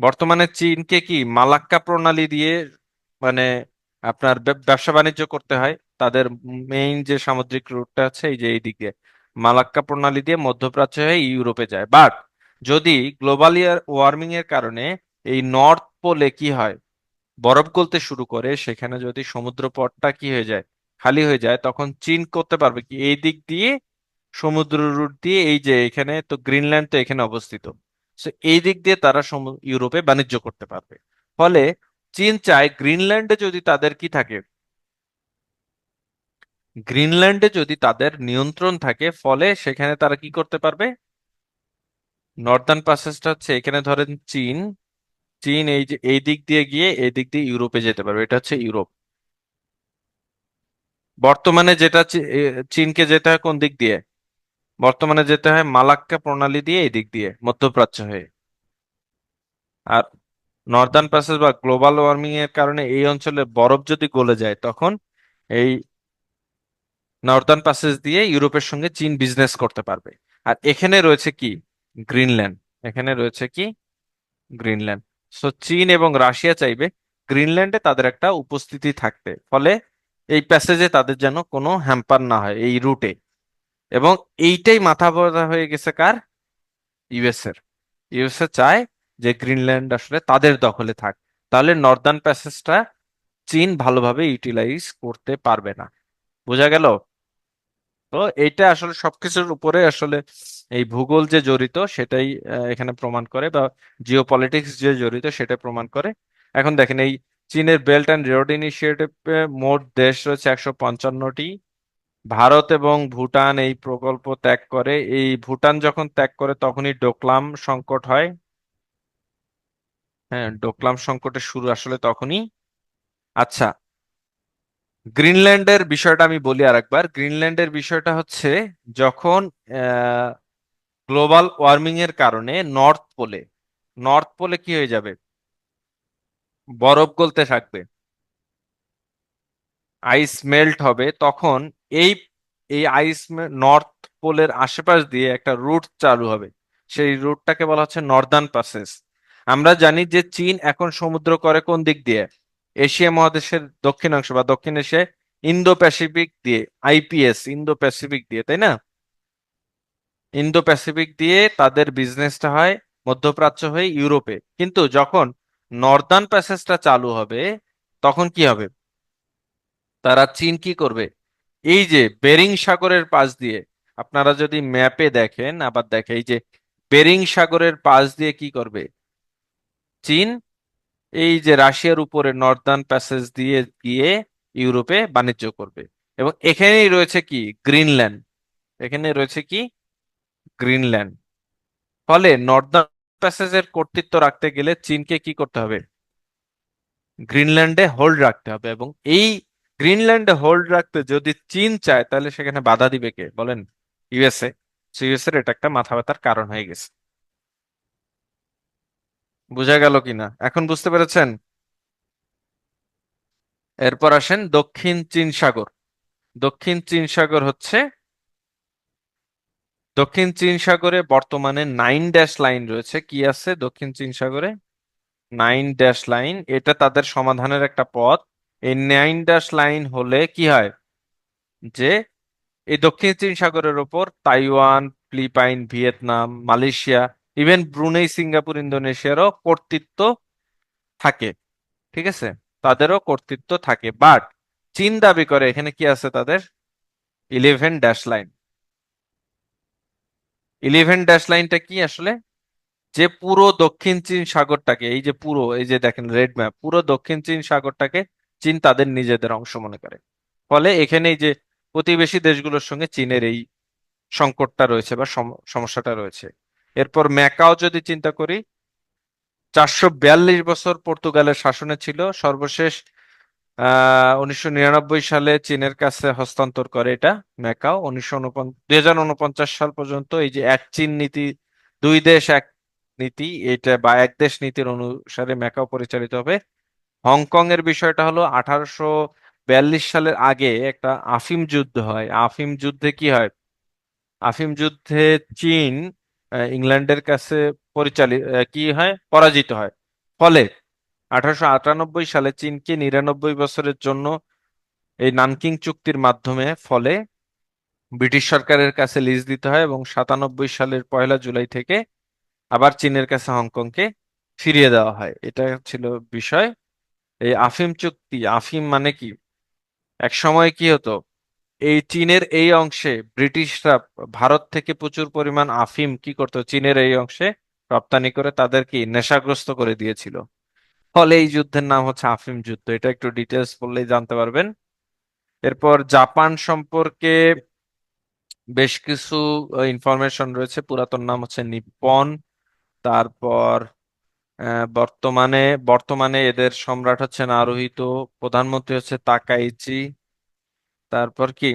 বর্তমানে চীনকে কি মালাক্কা প্রণালী দিয়ে, মানে আপনার ব্যবসা বাণিজ্য করতে হয়। তাদের মেইন যে সামুদ্রিক রুটটা আছে এই যে এই দিক দিয়ে, মালাক্কা প্রণালী দিয়ে মধ্যপ্রাচ্য হয়ে ইউরোপে যায়। বাট যদি গ্লোবাল ওয়ার্মিং এর কারণে এই নর্থ পোলে কি হয়, বরফ গলতে শুরু করে, সেখানে যদি সমুদ্র পথটা কি হয়ে যায়, খালি হয়ে যায়, তখন চীন করতে পারবে কি, এই দিক দিয়ে সমুদ্র রুট দিয়ে, এই যে এখানে তো গ্রিনল্যান্ড তো এখানে অবস্থিত, তো এই দিক দিয়ে তারা ইউরোপে বাণিজ্য করতে পারবে। ফলে চীন চায় গ্রিনল্যান্ডে যদি তাদের কি থাকে, গ্রিনল্যান্ডে যদি তাদের নিয়ন্ত্রণ থাকে, ফলে সেখানে তারা কি করতে পারবে। নর্দার্ন প্যাসেজটা হচ্ছে এখানে ধরেন চীন, চীন এই যে এই দিক দিয়ে গিয়ে এই দিক দিয়ে ইউরোপে যেতে পারবে, এটা হচ্ছে ইউরোপ। বর্তমানে যেটা চীনকে যেতে হয় কোন দিক দিয়ে, বর্তমানে যেতে হয় মালাক্কা প্রণালী দিয়ে এই দিক দিয়ে মধ্যপ্রাচ্য হয়ে। আর নর্দার্ন প্যাসেজ বা গ্লোবাল ওয়ার্মিং এর কারণে এই অঞ্চলে বরফ যদি গলে যায়, তখন এই নর্দার্ন প্যাসেজ দিয়ে ইউরোপের সঙ্গে চীন বিজনেস করতে পারবে। আর এখানে রয়েছে কি, গ্রিনল্যান্ড। এখানে রয়েছে কি, গ্রিনল্যান্ড। সো চীন এবং রাশিয়া চাইবে গ্রিনল্যান্ডে তাদের একটা উপস্থিতি থাকতে, ফলে এই প্যাসেজে তাদের যেন কোনো হ্যাম্পার না হয় এই রুটে। এবং এইটাই মাথা ব্যথা হয়ে গেছে কার, ইউএস এর। ইউএসএ চায় যে গ্রিনল্যান্ড আসলে তাদের দখলে থাক, তাহলে নর্দার্ন প্যাসেজটা চীন ভালোভাবে ইউটিলাইজ করতে পারবে না। বোঝা গেল? তো এইটা আসলে সবকিছুর উপরে আসলে এই ভূগোল যে জড়িত সেটাই এখানে প্রমাণ করে, বা জিও পলিটিক্স যে জড়িত সেটা প্রমাণ করে। এখন দেখেন, এই চীনের বেল্ট অ্যান্ড রোড ইনিশিয়েটিভে মোট দেশ রয়েছে 155টি। ভারত এবং ভুটান এই প্রকল্প ত্যাগ করে। এই ভুটান যখন ত্যাগ করে তখনই ডোকলাম সংকট হয়। হ্যাঁ, ডোকলাম সংকটের শুরু আসলে তখনই। আচ্ছা, গ্রিনল্যান্ডের বিষয়টা আমি বলি আরেকবার। গ্রিনল্যান্ডের বিষয়টা হচ্ছে যখন গ্লোবাল ওয়ার্মিং এর কারণে নর্থ পোলে কি হয়ে যাবে, বরফ গলতে থাকবে, আইস মেল্ট হবে, তখন এই এই নর্থ পোলের আশেপাশ দিয়ে একটা রুট চালু হবে। সেই রুটটাকে বলা হচ্ছে নর্দার্ন প্যাসেজ। আমরা জানি যে চীন এখন সমুদ্র করে কোন দিক দিয়ে, এশিয়া মহাদেশের দক্ষিণাংশ বা দক্ষিণ এশিয়ায় ইন্দো প্যাসিফিক দিয়ে, আইপিএস, ইন্দো প্যাসিফিক দিয়ে, তাই না? ইন্দো প্যাসিফিক দিয়ে তাদের বিজনেসটা হয় মধ্যপ্রাচ্য হয়ে ইউরোপে। কিন্তু যখন নর্দার্ন প্যাসেজটা চালু হবে, তখন কি হবে, তারা চীন কি করবে, এই যে বেরিং সাগরের পাশ দিয়ে, আপনারা যদি ম্যাপে দেখেন, আবার দেখে এই যে বেরিং সাগরের পাশ দিয়ে কি করবে চীন, এই যে রাশিয়ার উপরে নর্দার্ন প্যাসেজ দিয়ে গিয়ে ইউরোপে বাণিজ্য করবে। এবং এখানেই রয়েছে কি, গ্রিনল্যান্ড। এখানে রয়েছে কি, গ্রিনল্যান্ড। ফলে নর্দার্ন প্যাসেজের কর্তৃত্ব রাখতে গেলে চীনকে কি করতে হবে, গ্রিনল্যান্ডে হোল্ড রাখতে হবে। এবং এই গ্রিনল্যান্ডে হোল্ড রাখতে যদি চীন চায়, তাহলে সেখানে বাধা দিবে কে বলেন, ইউএসএ। ইউএসএ এর এটা একটা মাথা ব্যথার কারণ হয়ে গেছে। বোঝা গেল কিনা এখন বুঝতে পেরেছেন? এরপর আসেন দক্ষিণ চীন সাগর। দক্ষিণ চীন সাগর হচ্ছে, দক্ষিণ চীন সাগরে বর্তমানে 9 ড্যাশ লাইন রয়েছে। কি আছে দক্ষিণ চীন সাগরে? 9 ড্যাশ লাইন। এটা তাদের সমাধানের একটা পথ। এই 9 ড্যাশ লাইন হলে কি হয়, যে এই দক্ষিণ চীন সাগরের ওপর Taiwan, Philippines, Vietnam, Malaysia, even Brunei, Singapore, ইন্দোনেশিয়ারও কর্তৃত্ব থাকে। ঠিক আছে, তাদেরও কর্তৃত্ব থাকে, বাট চীন দাবি করে এখানে কি আছে তাদের? 11 ড্যাশ লাইন। 11 ড্যাশ লাইনটা কি আসলে? যে পুরো দক্ষিণ চীন সাগরটাকে, এই যে পুরো, এই যে দেখেন রেড ম্যাপ, পুরো দক্ষিণ চীন সাগরটাকে চীন তাদের নিজেদের অংশ মনে করে। ফলে এখানে এই যে প্রতিবেশী দেশগুলোর সঙ্গে চীনের এই সংকটটা রয়েছে বা সমস্যাটা রয়েছে। এরপর ম্যাকাও যদি চিন্তা করি, 442 বছর পর্তুগালের শাসনে ছিল। সর্বশেষ 1999 সালে চীনের কাছে হস্তান্তর করে এটা। ম্যাকাও 2049 সাল পর্যন্ত এই যে এক চীন নীতি, দুই দেশ এক নীতি, এটা বা এক দেশ নীতির অনুসারে ম্যাকাও পরিচালিত হবে। হংকং এর বিষয়টা হলো 1842 সালের আগে একটা আফিম যুদ্ধ হয়। আফিম যুদ্ধে কি হয়? আফিম যুদ্ধে চীন ইংল্যান্ডের কাছে কি হয়, পরাজিত হয়। ফলে 1898 সালে চীনকে 99 বছরের জন্য এই নানকিং চুক্তির মাধ্যমে ফলে ব্রিটিশ সরকারের কাছে লিজ দিতে হয়, এবং 97 সালের 1লা জুলাই থেকে আবার চীনের কাছে হংকংকে ফিরিয়ে দেওয়া হয়। এটা ছিল বিষয়। এই আফিম চুক্তি, আফিম মানে কি, এক সময় কি হতো, এই চীনের এই অংশে ব্রিটিশরা ভারত থেকে প্রচুর পরিমাণ আফিম কি করতো, চীনের এই অংশে রপ্তানি করে তাদের কি নেশাগ্রস্ত করে দিয়েছিল। ফলে এই যুদ্ধের নাম হচ্ছে আফিম যুদ্ধ। এটা একটু ডিটেলস পড়লেই জানতে পারবেন। এরপর জাপান সম্পর্কে বেশ কিছু ইনফরমেশন রয়েছে। পুরাতন নাম হচ্ছে নিপ্পন। তারপর বর্তমানে বর্তমানে এদের সম্রাট হচ্ছে নারুহিতো, প্রধানমন্ত্রী হচ্ছে তাকাইচি। তারপর কি,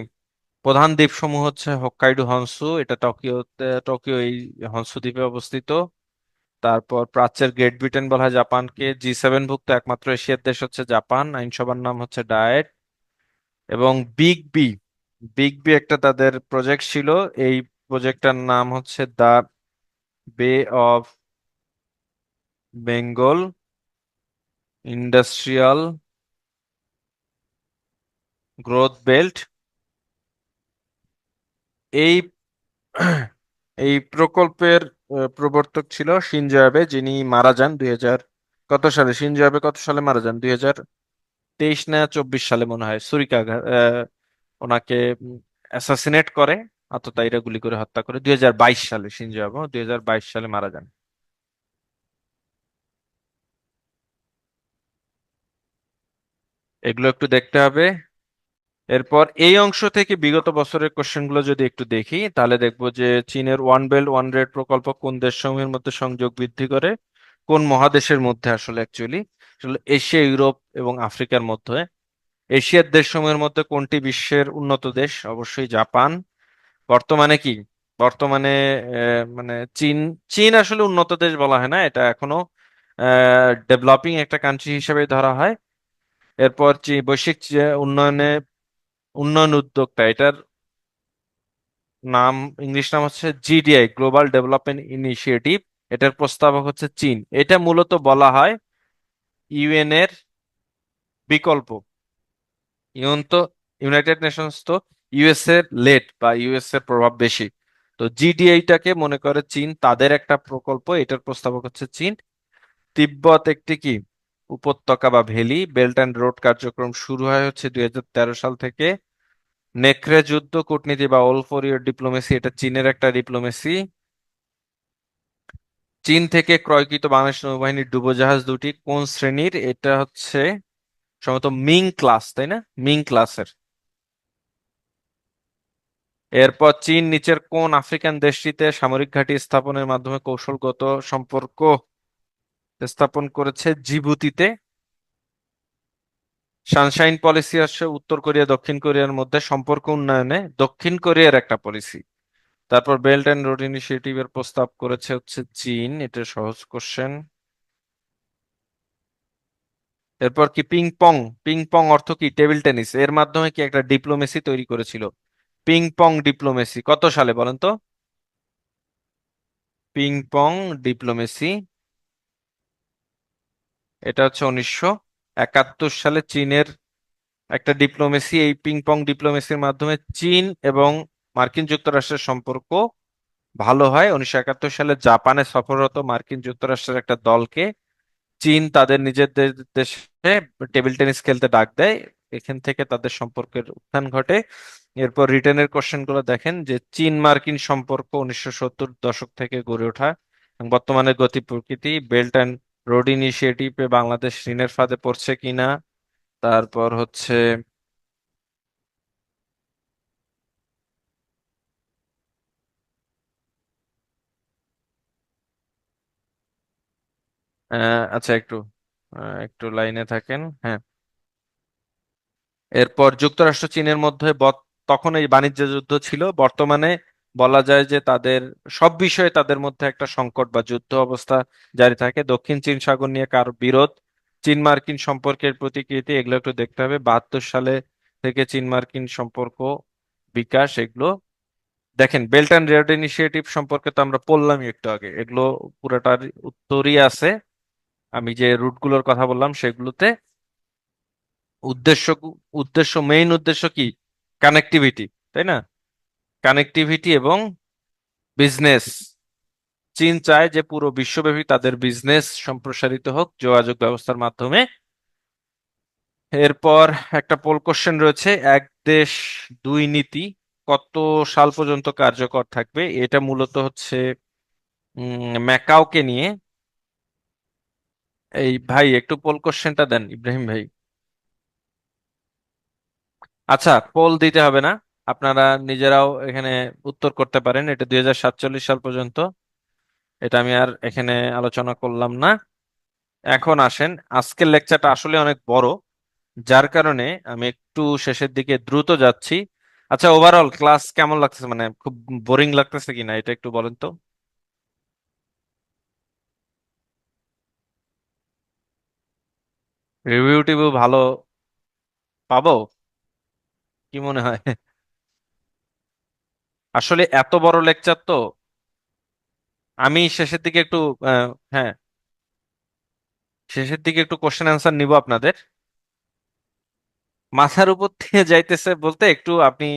প্রধান দ্বীপসমূহ হচ্ছে হোক্কাইডো, হনসু, এটা টোকিও এই হনসু দ্বীপে অবস্থিত। তারপর প্রাচ্যের গ্রেট ব্রিটেন বলা হয় জাপানকে। জি7 ভুক্ত একমাত্র এশিয়ার দেশ হচ্ছে জাপান। আইনসভার নাম হচ্ছে ডায়েট। এবং বিগ বি, বিগ বি একটা তাদের প্রজেক্ট ছিল। এই প্রজেক্টটার নাম হচ্ছে দা বে of Bengal industrial growth belt. এই এই প্রকল্পের প্রবর্তক ছিল শিনজো অ্যাবে, যিনি মারা যান 2000 কত সালে। শিনজো অ্যাবে কত সালে মারা যান? 2023 না 24 সালে মনে হয় ছুরিকাঘাত, ওনাকে অ্যাসাসিনেট করে, আততায়ীরা গুলি করে হত্যা করে 2022 সালে। শিনজো অ্যাবে 2022 সালে মারা যান। এগুলো একটু দেখতে হবে। এরপর এই অংশ থেকে বিগত বছরের কোশ্চেনগুলো যদি একটু দেখি, তাহলে দেখবো যে চীনের ওয়ান বেল্ট ওয়ান রোড প্রকল্প কোন দেশসমূহের মধ্যে সংযোগ বৃদ্ধি করে, কোন মহাদেশের মধ্যে আসলে অ্যাকচুয়ালি, আসলে এশিয়া, ইউরোপ এবং আফ্রিকার মধ্যে। এশিয়ার দেশসমূহের মধ্যে কোনটি বিশ্বের উন্নত দেশ? অবশ্যই জাপান। বর্তমানে কি, বর্তমানে মানে চীন, চীন আসলে উন্নত দেশ বলা হয় না, এটা এখনো ডেভেলপিং একটা কান্ট্রি হিসেবে ধরা হয়। এরপর বৈশ্বিক উন্নয়নে, উন্নয়ন উদ্যোক্তা, এটার নাম, ইংলিশ নাম হচ্ছে জিডিআই, গ্লোবাল ডেভেলপমেন্ট ইনিশিয়েটিভ। এটার প্রস্তাবক হচ্ছে চীন। এটা মূলত বলা হয় ইউএন এর বিকল্প। ইউএন তো, ইউনাইটেড নেশনস তো ইউএস এর লেট বা ইউএস এর প্রভাব বেশি। তো জিডিআইটাকে মনে করে চীন তাদের একটা প্রকল্প, এটার প্রস্তাবক হচ্ছে চীন। তিব্বত একটি কি উপত্যকা বা ভ্যালি। বেল্ট অ্যান্ড রোড কার্যক্রম শুরু হয় হচ্ছে 2013 সাল থেকে। নেকড়ে যুদ্ধ কূটনীতি বা অল ফর ইয়র ডিপ্লোমেসি, এটা চীনের একটা ডিপ্লোমেসি। চীন থেকে ক্রয়কৃত বাংলাদেশ নৌবাহিনীর ডুবোজাহাজ দুটি কোন শ্রেণীর? এটা হচ্ছে সম্ভবত মিং ক্লাস, তাই না? মিং ক্লাসের। এরপর চীন নিচের কোন আফ্রিকান দেশটিতে সামরিক ঘাঁটি স্থাপনের মাধ্যমে কৌশলগত সম্পর্ক স্থাপন করেছে? জিবুতিতে। সানশাইন পলিসি হচ্ছে উত্তর কোরিয়া দক্ষিণ কোরিয়ার মধ্যে সম্পর্ক উন্নয়নে দক্ষিণ কোরিয়ার একটা পলিসি। তারপর বেল্ট অ্যান্ড রোড ইনিশিয়েটিভ এর প্রস্তাব করেছে হচ্ছে চীন। এটা সহজ কোশ্চেন। এরপর কি পিং পং? পিং পং অর্থ কি? Table tennis. এর মাধ্যমে কি একটা ডিপ্লোমেসি তৈরি করেছিল। পিং পং ডিপ্লোমেসি কত সালে বলেন তো? পিং পং ডিপ্লোমেসি, এটা হচ্ছে 1971 সালে চীনের একটা ডিপ্লোমেসি। এই পিং পং ডিপ্লোমেসির মাধ্যমে চীন এবং মার্কিন যুক্তরাষ্ট্রের সম্পর্ক ভালো হয়। 1971 সালে জাপানে সফররত মার্কিন যুক্তরাষ্ট্রের একটা দলকে চীন তাদের নিজেদের দেশে টেবিল টেনিস খেলতে ডাক দেয়। এখান থেকে তাদের সম্পর্কের উত্থান ঘটে। এরপর রিটেনের কোশ্চেন গুলো দেখেন যে চীন মার্কিন সম্পর্ক 1970 দশক থেকে গড়ে ওঠা এবং বর্তমানে গতি প্রকৃতি, বেল্ট অ্যান্ড রোড ইনিশিয়েটিভে বাংলাদেশ ঋণের ফাঁদে পড়ছে কিনা। তারপর হচ্ছে আচ্ছা, একটু লাইনে থাকেন, হ্যাঁ। এরপর যুক্তরাষ্ট্র চীনের মধ্যে তখন এই বাণিজ্য যুদ্ধ ছিল। বর্তমানে বলা যায় যে তাদের সব বিষয়ে তাদের মধ্যে একটা সংকট বা যুদ্ধ অবস্থা জারি থাকে। দক্ষিণ চীন সাগর নিয়ে কার বিরোধ, চীন মার্কিন সম্পর্কের প্রতিকৃতি, এগুলো একটু দেখতে হবে। 72 সালে থেকে চীন মার্কিন সম্পর্ক বিকাশ, এগুলো দেখেন। বেল্ট অ্যান্ড রোড ইনিশিয়েটিভ সম্পর্কে তো আমরা পড়লামই একটু আগে, এগুলো পুরোটার উত্তরই আছে। আমি যে রুটগুলোর কথা বললাম সেগুলোতে। উদ্দেশ্য মেইন উদ্দেশ্য কি? কানেক্টিভিটি, তাই না? কানেক্টিভিটি এবং বিজনেস। চীন চায় যে পুরো বিশ্বব্যাপী তাদের বিজনেস সম্প্রসারিত হোক যোগাযোগ ব্যবস্থার মাধ্যমে। এরপর একটা পোল কোশ্চেন রয়েছে, এক দেশ দুই নীতি কত সাল পর্যন্ত কার্যকর থাকবে? এটা মূলত হচ্ছে ম্যাকাওকে নিয়ে। এই ভাই একটু পোল কোশ্চেনটা দেন ইব্রাহিম ভাই। আচ্ছা, পোল দিতে হবে না, আপনারা নিজেরাও এখানে উত্তর করতে পারেন। এটা 2047 সাল পর্যন্ত। এটা আমি আর এখানে আলোচনা করলাম না। এখন আসেন, আজকের লেকচারটা আসলে অনেক বড়, যার কারণে আমি একটু শেষের দিকে দ্রুত যাচ্ছি। আচ্ছা, ওভারঅল ক্লাস কেমন লাগতেছে? মানে খুব বোরিং লাগতেছে কিনা এটা একটু বলেন তো। রিভিউ টিভিউ ভালো পাবো কি মনে হয়? আসলে এত বড় লেকচার তো। আমি শেষের দিকে একটু হ্যাঁ, শেষের দিকে একটু কোশ্চেন অ্যান্সার নিব আপনাদের। মাথার উপর দিয়ে যাইতেছে বলতে একটু আপনি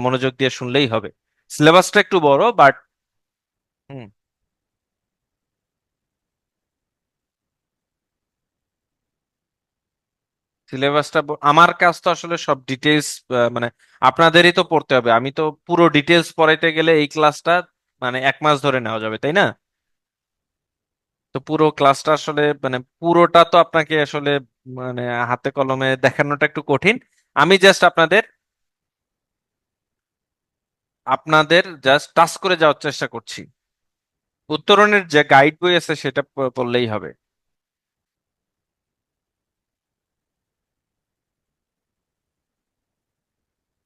মনোযোগ দিয়ে শুনলেই হবে। সিলেবাসটা একটু বড় বাট। হুম। আমার কাজ তো আসলে সব ডিটেলস, মানে আপনাদেরই তো পড়তে হবে। আমি তো পুরো ডিটেলস পড়াইতে গেলে এই ক্লাসটা মানে 1 মাস ধরে নেওয়া যাবে, তাই না? তো পুরো ক্লাসটা আসলে মানে পুরোটা তো আপনাকে আসলে মানে হাতে কলমে দেখানোটা একটু কঠিন। আমি জাস্ট আপনাদের জাস্ট টাচ করে যাওয়ার চেষ্টা করছি। উত্তরণের যে গাইড বই আছে সেটা পড়লেই হবে।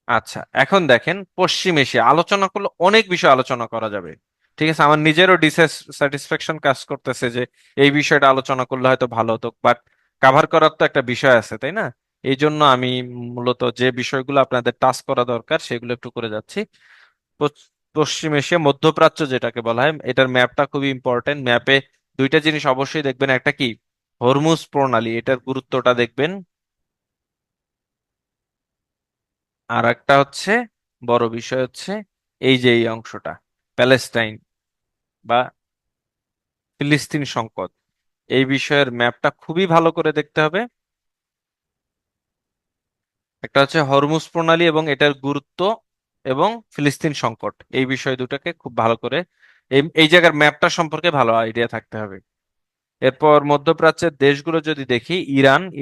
আচ্ছা, এখন দেখেন, পশ্চিম এশিয়া আলোচনা করলে অনেক বিষয় আলোচনা করা যাবে। ঠিক আছে, আমার নিজেরও ডিসস্যাটিসফ্যাকশন কাজ করতেছে যে এই বিষয়টা আলোচনা করলে হয়তো ভালো হতো, বাট কাভার করার তো একটা বিষয় আছে, তাই না? এই জন্য আমি মূলত যে বিষয়গুলো আপনাদের টাচ করা দরকার সেগুলো একটু করে যাচ্ছি। পশ্চিম এশিয়া, মধ্যপ্রাচ্য যেটাকে বলা হয়, এটার ম্যাপটা খুবই ইম্পর্টেন্ট। ম্যাপে দুইটা জিনিস অবশ্যই দেখবেন, একটা কি হরমুজ প্রণালী, এটার গুরুত্বটা দেখবেন। আর একটা হচ্ছে বড় বিষয় হচ্ছে এই যে এই অংশটা, প্যালেস্টাইন বা ফিলিস্তিন সংকট, এই বিষয়ের ম্যাপটা খুবই ভালো করে দেখতে হবে। একটা হচ্ছে হরমুজ প্রণালী এবং এটার গুরুত্ব, এবং ফিলিস্তিন সংকট, এই বিষয় দুটাকে খুব ভালো করে এই এই জায়গার ম্যাপটা সম্পর্কে ভালো আইডিয়া থাকতে হবে। এরপর মধ্যপ্রাচ্যের দেশগুলো যদি দেখি,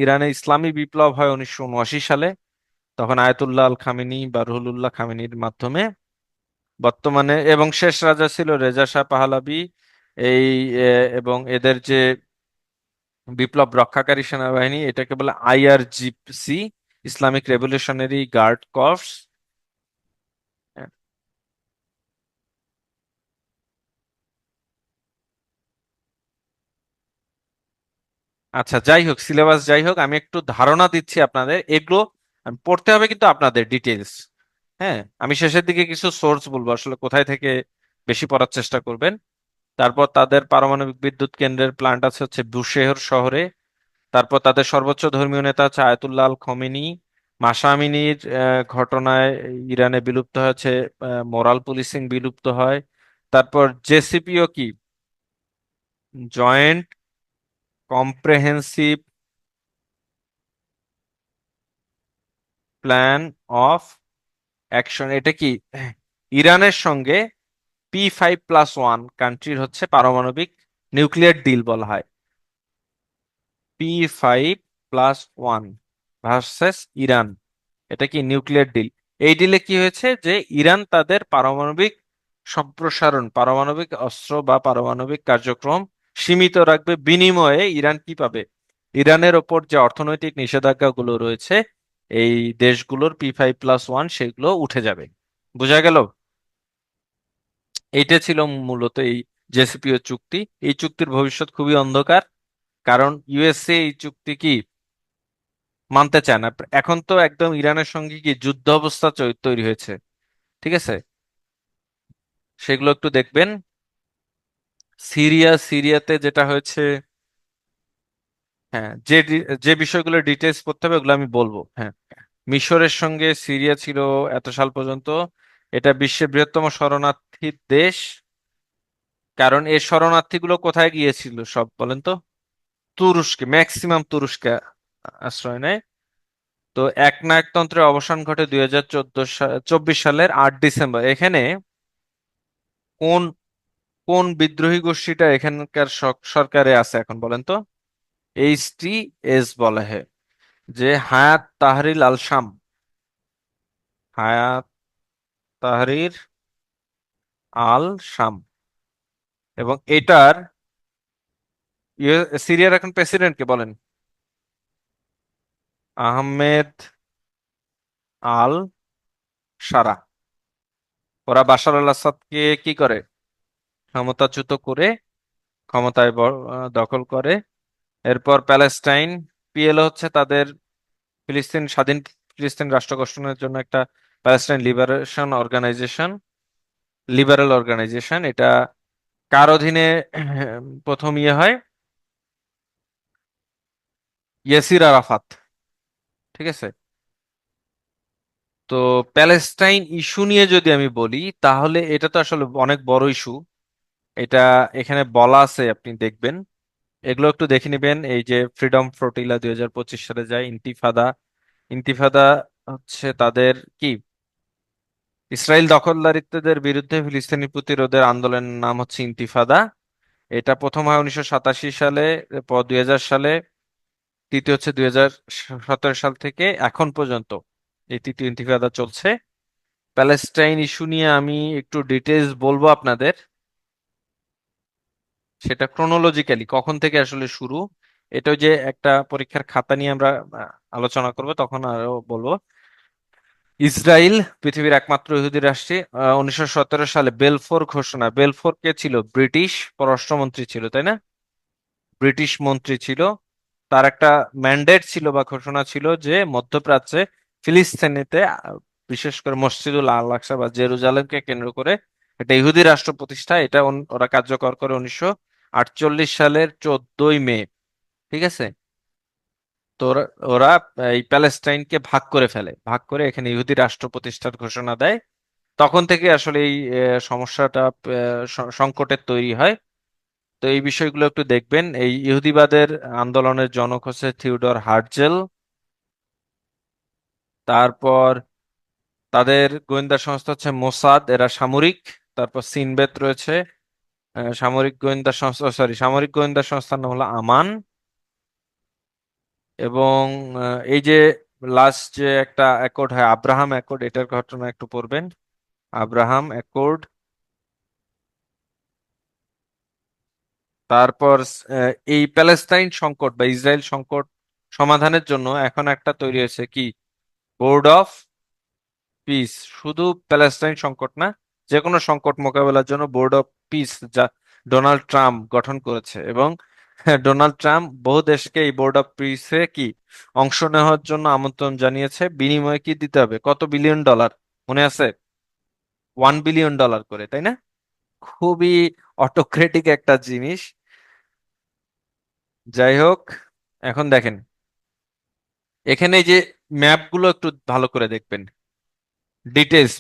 ইরানে ইসলামী বিপ্লব হয় 1979 সালে। তখন আয়াতুল্লাহ আল খামেনি বা রুহুল্লাহ খামেনির মাধ্যমে। বর্তমানে এবং শেষ রাজা ছিল রেজা শাহ পাহলাভি। এই এবং এদের যে বিপ্লব রক্ষাকারী সেনাবাহিনী, এটাকে বলে IRGC, Islamic Revolutionary Guard Corps. আচ্ছা, যাই হোক, সিলেবাস যাই হোক, আমি একটু ধারণা দিচ্ছি আপনাদের। এগুলো পড়তে হবে কিন্তু আপনাদের ডিটেলস। হ্যাঁ, আমি শেষের দিকে কিছু সোর্স বলবো আসলে কোথায় থেকে বেশি পড়ার চেষ্টা করবেন। তারপর তাদের পারমাণবিক বিদ্যুৎ কেন্দ্রের প্ল্যান্ট আছে হচ্ছে বুশেহর শহরে। তারপর তাদের সর্বোচ্চ ধর্মীয় নেতা হচ্ছে আয়াতুল্লাহ আল খমেনি। মাসা আমিনির ঘটনায় ইরানে বিলুপ্ত হয়েছে, মোরাল পুলিশিং বিলুপ্ত হয়। তারপর জেসিপিও কি, joint comprehensive plan of action, এটা কি ইরানের সঙ্গে P5+1 কান্ট্রির হচ্ছে পারমাণবিক নিউক্লিয়ার ডিল বলা হয়। P5+1 ভার্সেস ইরান, এটা কি নিউক্লিয়ার ডিল। এই ডিলে কি হয়েছে যে ইরান তাদের পারমাণবিক সম্প্রসারণ, পারমাণবিক অস্ত্র বা পারমাণবিক কার্যক্রম সীমিত রাখবে। বিনিময়ে ইরান কি পাবে? ইরানের ওপর যে অর্থনৈতিক নিষেধাজ্ঞাগুলো রয়েছে এই দেশগুলোর P5+1 সেগুলো উঠে যাবে। বোঝা গেল? এইটা ছিল মূলত এই জেসিপিও চুক্তি। এই চুক্তির ভবিষ্যৎ খুবই অন্ধকার, কারণ ইউএসএ এই চুক্তি কি মানতে চায় না। এখন তো একদম ইরানের সঙ্গে কি যুদ্ধ অবস্থা তৈরি হয়েছে। ঠিক আছে, সেগুলো একটু দেখবেন। সিরিয়াতে যেটা হয়েছে, হ্যাঁ, যে বিষয়গুলো ডিটেলস পড়তে হবে ওগুলো আমি বলবো। হ্যাঁ, মিশরের সঙ্গে সিরিয়া ছিল এত সাল পর্যন্ত এটা বিশ্বের বৃহত্তম শরণার্থী দেশ। কারণ এই শরণার্থীগুলো কোথায় গিয়েছিল সব বলেন তো? তুরস্কে, ম্যাক্সিমাম তুরস্কে আশ্রয় নেয়। তো একনায়কতন্ত্রের অবসান ঘটে 2024 সালের 8 ডিসেম্বর। এখানে কোন কোন বিদ্রোহী গোষ্ঠীটা এখানকার সরকারে আছে এখন বলেন তো? HTS বলা হয়, যে হায়াত তাহরির আল শাম, হায়াত তাহরির আল শাম। এবং এটার সিরিয়ার এখন প্রেসিডেন্ট কে বলেন? আহমেদ আল সারা। ওরা বাশার আল আসাদকে কি করে? ক্ষমতাচ্যুত করে ক্ষমতায় দখল করে। এরপর প্যালেস্টাইন, PLO হচ্ছে তাদের স্বাধীন ফিলিস্তিন রাষ্ট্র গঠনের জন্য একটা প্যালেস্টাইন লিবারেল অর্গানাইজেশন। এটা কার অধীনে প্রথম হয়? ইয়াসির আরাফাত। ঠিক আছে। তো প্যালেস্টাইন ইস্যু নিয়ে যদি আমি বলি তাহলে এটা তো আসলে অনেক বড় ইস্যু। এটা এখানে বলা আছে, আপনি দেখবেন, এগুলো একটু দেখে নিবেন। এই যে ফ্রিডম ফ্লোটিলা 2025 সালে যায়, ইন্তিফাদা। ইন্তিফাদা হচ্ছে তাদের কি ইসরায়েল দখলদারিত্বদের বিরুদ্ধে ফিলিস্তিনি প্রতিরোধের আন্দোলনের নাম হচ্ছে ইন্তিফাদা। এটা প্রথম হয় 1987 সালে, পর 2000 সালে, তৃতীয় হচ্ছে 2017 সাল থেকে এখন পর্যন্ত এই তৃতীয় ইন্তিফাদা চলছে। প্যালেস্টাইন ইস্যু নিয়ে আমি একটু ডিটেলস বলবো আপনাদের, সেটা ক্রোনোলজিক্যালি কখন থেকে আসলে শুরু। এটা ওই যে একটা পরীক্ষার খাতা নিয়ে আমরা আলোচনা করব, তখন আরো বলবো। ইসরায়েল পৃথিবীর একমাত্র ইহুদি রাষ্ট্রে 1917 সালে বেলফোর ঘোষণা। বেলফোর কে ছিল? ব্রিটিশ পররাষ্ট্রমন্ত্রী ছিল, তাই না? ব্রিটিশ মন্ত্রী ছিল। তার একটা ম্যান্ডেট ছিল বা ঘোষণা ছিল যে মধ্যপ্রাচ্যে ফিলিস্তিনিতে বিশেষ করে মসজিদুল আল আকসা বা জেরুজালেমকে কেন্দ্র করে একটা ইহুদি রাষ্ট্র প্রতিষ্ঠা। এটা ওরা কার্যকর করে 1948 সালের 14ই মে। ঠিক আছে। তো ওরা ওরা এই প্যালেস্টাইনকে ভাগ করে ফেলে, ভাগ করে এখানে ইহুদি রাষ্ট্র প্রতিষ্ঠার ঘোষণা দেয়। তখন থেকে আসলে এই সমস্যাটা, সংকটের তৈরি হয়। তো এই বিষয়গুলো একটু দেখবেন। এই ইহুদিবাদের আন্দোলনের জনক হচ্ছে থিওডর হার্টজেল। তারপর তাদের গোয়েন্দা সংস্থা হচ্ছে মোসাদ, এরা সামরিক। তারপর সিনবেত রয়েছে, সামরিক গোয়েন্দা সংস্থা, সরি, সামরিক গোয়েন্দা সংস্থার নাম হলো আমান। এবং এই যে লাস্ট যে একটা অ্যাকর্ড হয় আব্রাহাম অ্যাকর্ড, এটার ঘটনা একটু পড়বেন। Abraham accord. তারপর এই প্যালেস্টাইন সংকট বা ইসরায়েল সংকট সমাধানের জন্য এখন একটা তৈরি হয়েছে কি, বোর্ড অফ পিস। শুধু প্যালেস্টাইন সংকট না, যে কোনো সংকট মোকাবেলার জন্য বোর্ড অফ পিস, যা ডোনাল্ড ট্রাম্প গঠন করেছে। এবং ডোনাল্ড ট্রাম্প বহু দেশকে এই বোর্ড অফ পিসে কি অংশ নেওয়ার জন্য আমন্ত্রণ জানিয়েছে, বিনিময়ে কি দিতে হবে, কত বিলিয়ন ডলার মনে আছে? $1 বিলিয়ন করে, তাই না? খুবই অটোক্রেটিক একটা জিনিস। যাই হোক, এখন দেখেন এখানে এই যে ম্যাপ গুলো একটু ভালো করে দেখবেন।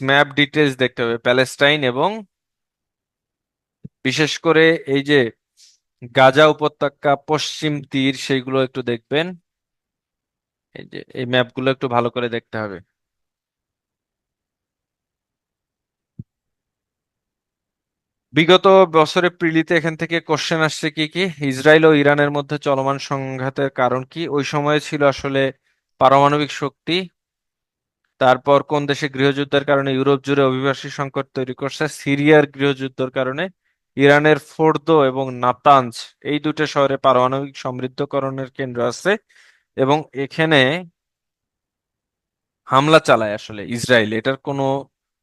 ম্যাপ ডিটেলস দেখতে হবে প্যালেস্টাইন, এবং বিশেষ করে এই যে গাজা উপত্যকা, পশ্চিম তীর, সেইগুলো একটু দেখবেন। এই যে এই ম্যাপগুলো একটু ভালো করে দেখতে হবে। বিগত বছরে প্রিলিতে এখান থেকে কোশ্চেন আসছে কি কি, ইসরায়েল ও ইরানের মধ্যে চলমান সংঘাতের কারণ কি, ওই সময়ে ছিল আসলে পারমাণবিক শক্তি। তারপর কোন দেশে গৃহযুদ্ধের কারণে ইউরোপ জুড়ে অভিবাসী সংকট তৈরি করছে, সিরিয়ার গৃহযুদ্ধের কারণে। ইরানের ফোর্দো এবং নাতানজ, এই দুটো শহরে পারমাণবিক সমৃদ্ধকরণের কেন্দ্র আছে, এবং এখানে হামলা চালায় আসলে ইসরায়েল। এটার